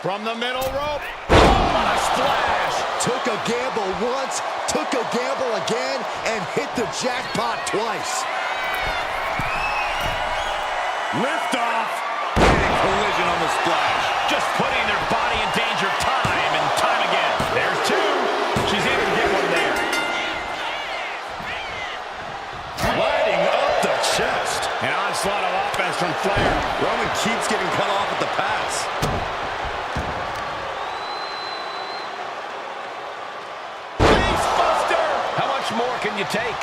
From the middle rope. Oh, what a splash. Took a gamble once, took a gamble again, and hit the jackpot twice. Lift off. Big collision on the splash. Just putting their body in danger time and time again. There's two. She's able to get one there. Lighting up the chest. An onslaught of offense from Flair. Roman keeps getting cut off at the pass. More can you take?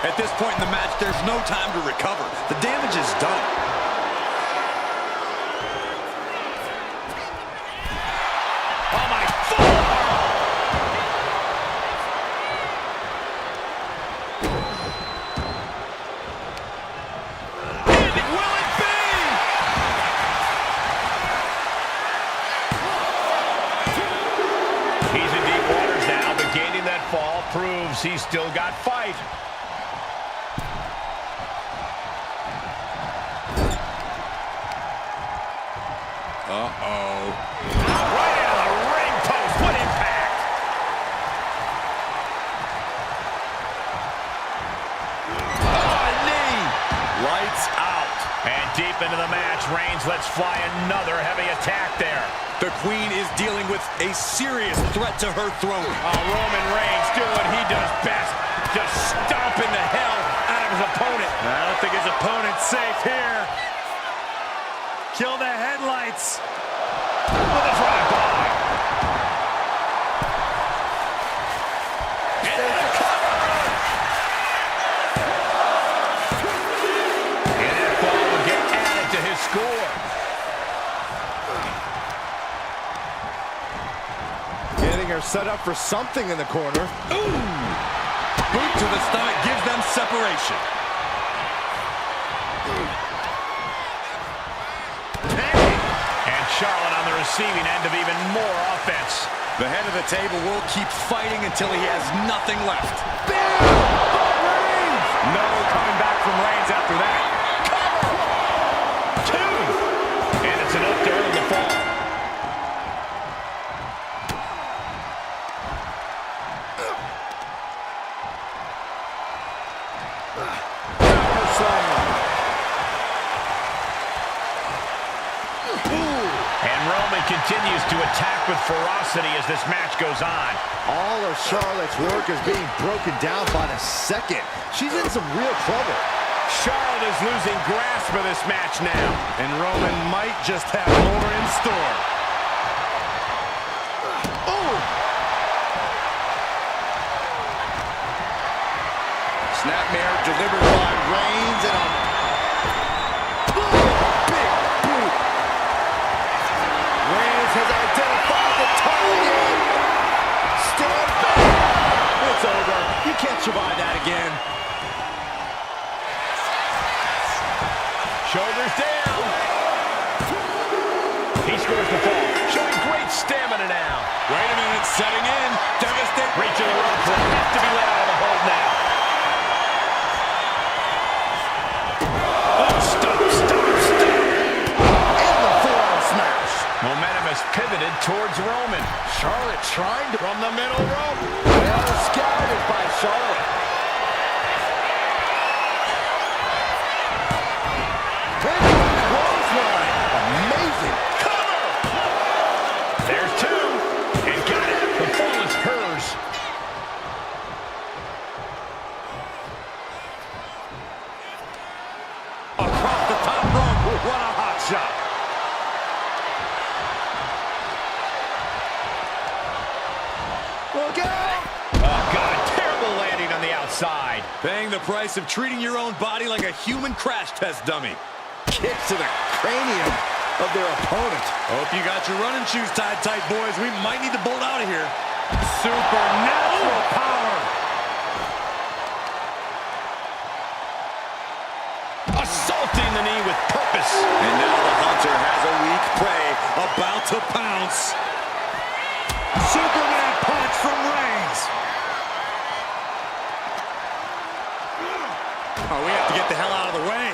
At this point in the match, there's no time to recover. The damage is done. Oh, my forearm! And will it be? He's in deep waters now, but gaining that fall proves he's still got fight. Uh-oh. Right into the ring post. What impact! Oh, a knee! Lights out. And deep into the match, Reigns lets fly another heavy attack there. The Queen is dealing with a serious threat to her throne. Roman Reigns doing what he does best, just stomping the hell out of his opponent. I don't think his opponent's safe here. Kill the headlights. With a drive-by. And there's the cover. And that ball will get added to his score. Getting her set up for something in the corner. Ooh! Boot to the stomach gives them separation. And Charlotte on the receiving end of even more offense. The head of the table will keep fighting until he has nothing left. No coming back from Reigns after that. Cover! 2! And it's enough to earn the fall. And Roman continues to attack with ferocity as this match goes on. All of Charlotte's work is being broken down by the second. She's in some real trouble. Charlotte is losing grasp of this match now. And Roman might just have more in store. Snapmare delivered by Reigns and a big boot. Reigns has identified the target. Stand back. It's over. You can't survive that again. Shoulders down. He scores the fall, showing great stamina now. Wait a minute, setting in. Devastating. Reaching the ropes, will have to be let out of the hold now. Momentum has pivoted towards Roman. Charlotte trying to... From the middle rope. Well scouted by Charlotte. Clothesline. Amazing. Cover! There's 2. And got it. The fall is hers. Across the top rope. What a hot shot. Look out! Oh, God, terrible landing on the outside. Paying the price of treating your own body like a human crash test dummy. Kicks to the cranium of their opponent. Hope you got your running shoes tied tight, boys. We might need to bolt out of here. Supernatural power. Assaulting the knee with purpose. And now the hunter has a weak prey about to pounce. Superman punch from Reigns. Oh, we have to get the hell out of the way.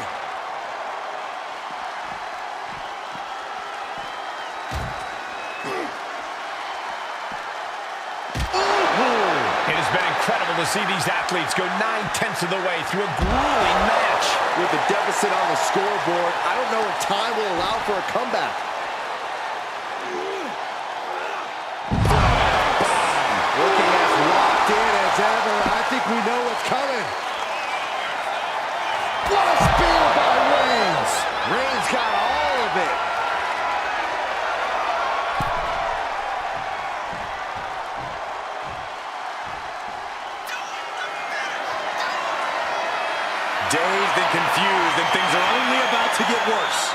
It has been incredible to see these athletes go 9/10 of the way through a grueling match. With the deficit on the scoreboard, I don't know if time will allow for a comeback. Looking as locked in as ever. I think we know what's coming. What a spear by Reigns. Reigns got all of it. Dazed and confused, and things are only about to get worse.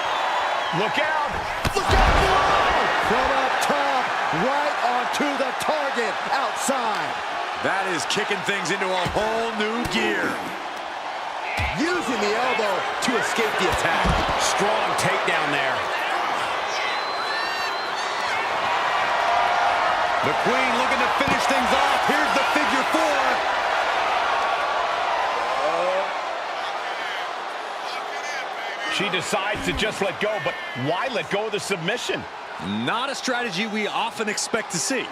Look out! Look out below! From up top, right onto the target outside. That is kicking things into a whole new gear. Using the elbow to escape the attack. Strong takedown there. The Queen looking to finish things off. Here's the figure 4. She decides to just let go, but why let go of the submission? Not a strategy we often expect to see.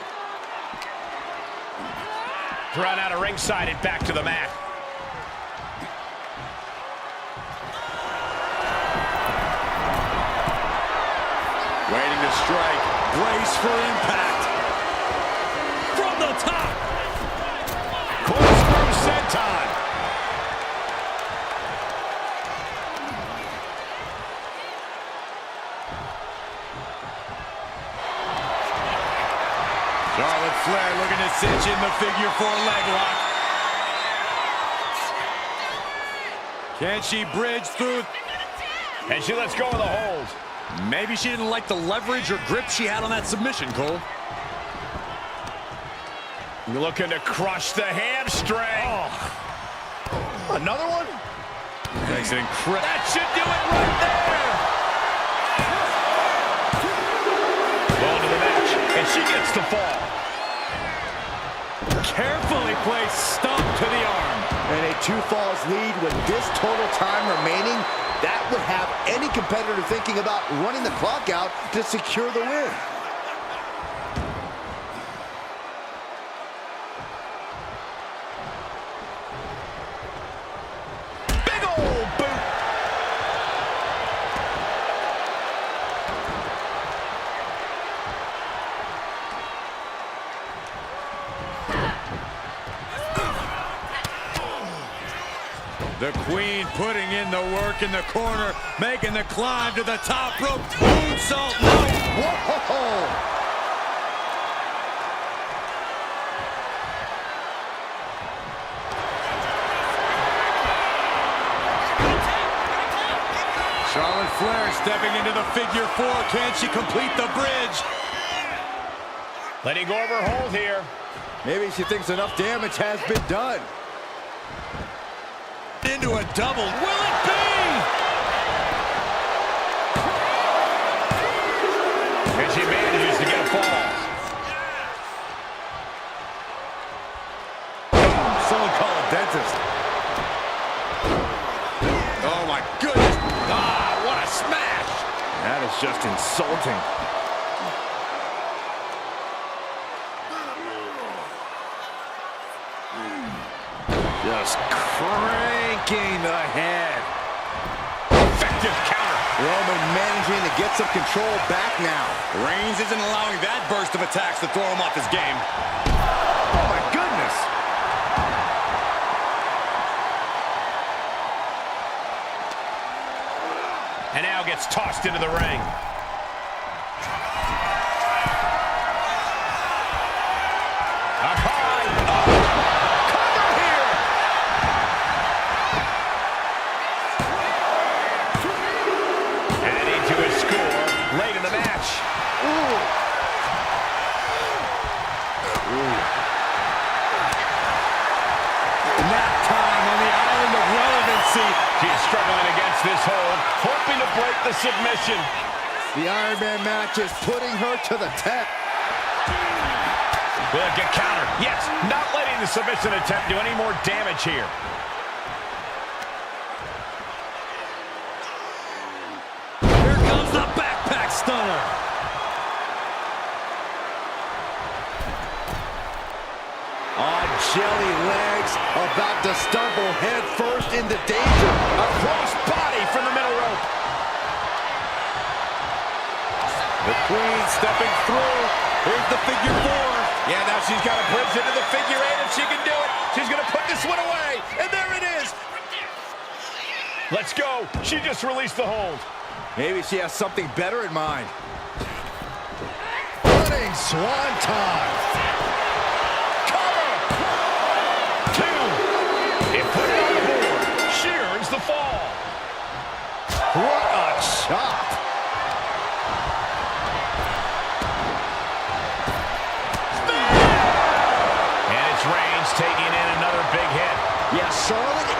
Thrown out of ringside and back to the mat. Waiting to strike. Brace for impact. From the top. Corkscrew senton. Charlotte Flair looking to cinch in the figure 4 leg lock. Can she bridge through? And she lets go of the hold. Maybe she didn't like the leverage or grip she had on that submission, Cole. Looking to crush the hamstring. Oh. Another one? Makes it incredible. That should do it right there. Going to the match, and she gets the fall. Carefully placed stomp to the arm. And a 2 falls lead with this total time remaining, that would have any competitor thinking about running the clock out to secure the win. Big old boot. The Queen putting in the work in the corner, making the climb to the top rope. Moonsault, no. Whoa! Charlotte Flair stepping into the figure 4. Can she complete the bridge? Letting go of her hold here. Maybe she thinks enough damage has been done. Into a double. Will it be? And she manages to get a fall. Someone call a dentist. Oh, my goodness. Ah, what a smash. That is just insulting. Just cranking the head. Effective counter. Roman managing to get some control back now. Reigns isn't allowing that burst of attacks to throw him off his game. Oh my goodness. And now gets tossed into the ring. Up high. Cover here. Adding to his score late in the match. Nap time on the island of relevancy. She's struggling against this hold, hoping to break the submission. The Iron Man match is putting her to the test. Will it get countered? Yes, not letting the submission attempt do any more damage here. Here comes the backpack stunner. On jelly legs, about to stumble head first into danger. A cross body from the middle rope. The Queen stepping through. Here's the figure 4. Yeah, now she's got a bridge into the figure 8 if she can do it. She's going to put this one away, and there it is. Let's go. She just released the hold. Maybe she has something better in mind. Running swanton. Cover. 2. It put it on the board. She earns the fall. What a chop. And it's Reigns taking in another big hit. Yeah, Charlotte.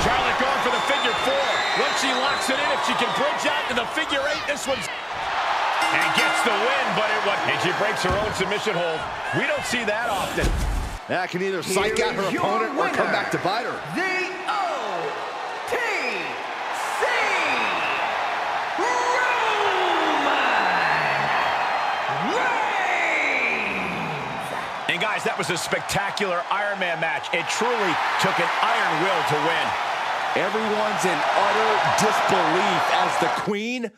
Charlotte going for the figure 4. Once she locks it in, if she can bridge out to the figure 8, this one's... And gets the win, but it what? And she breaks her own submission hold. We don't see that often. That can either psych out her Here is your opponent or come winner, back to bite her. The OTC Roman Reigns. And guys, that was a spectacular Iron Man match. It truly took an iron will to win. Everyone's in utter disbelief as the Queen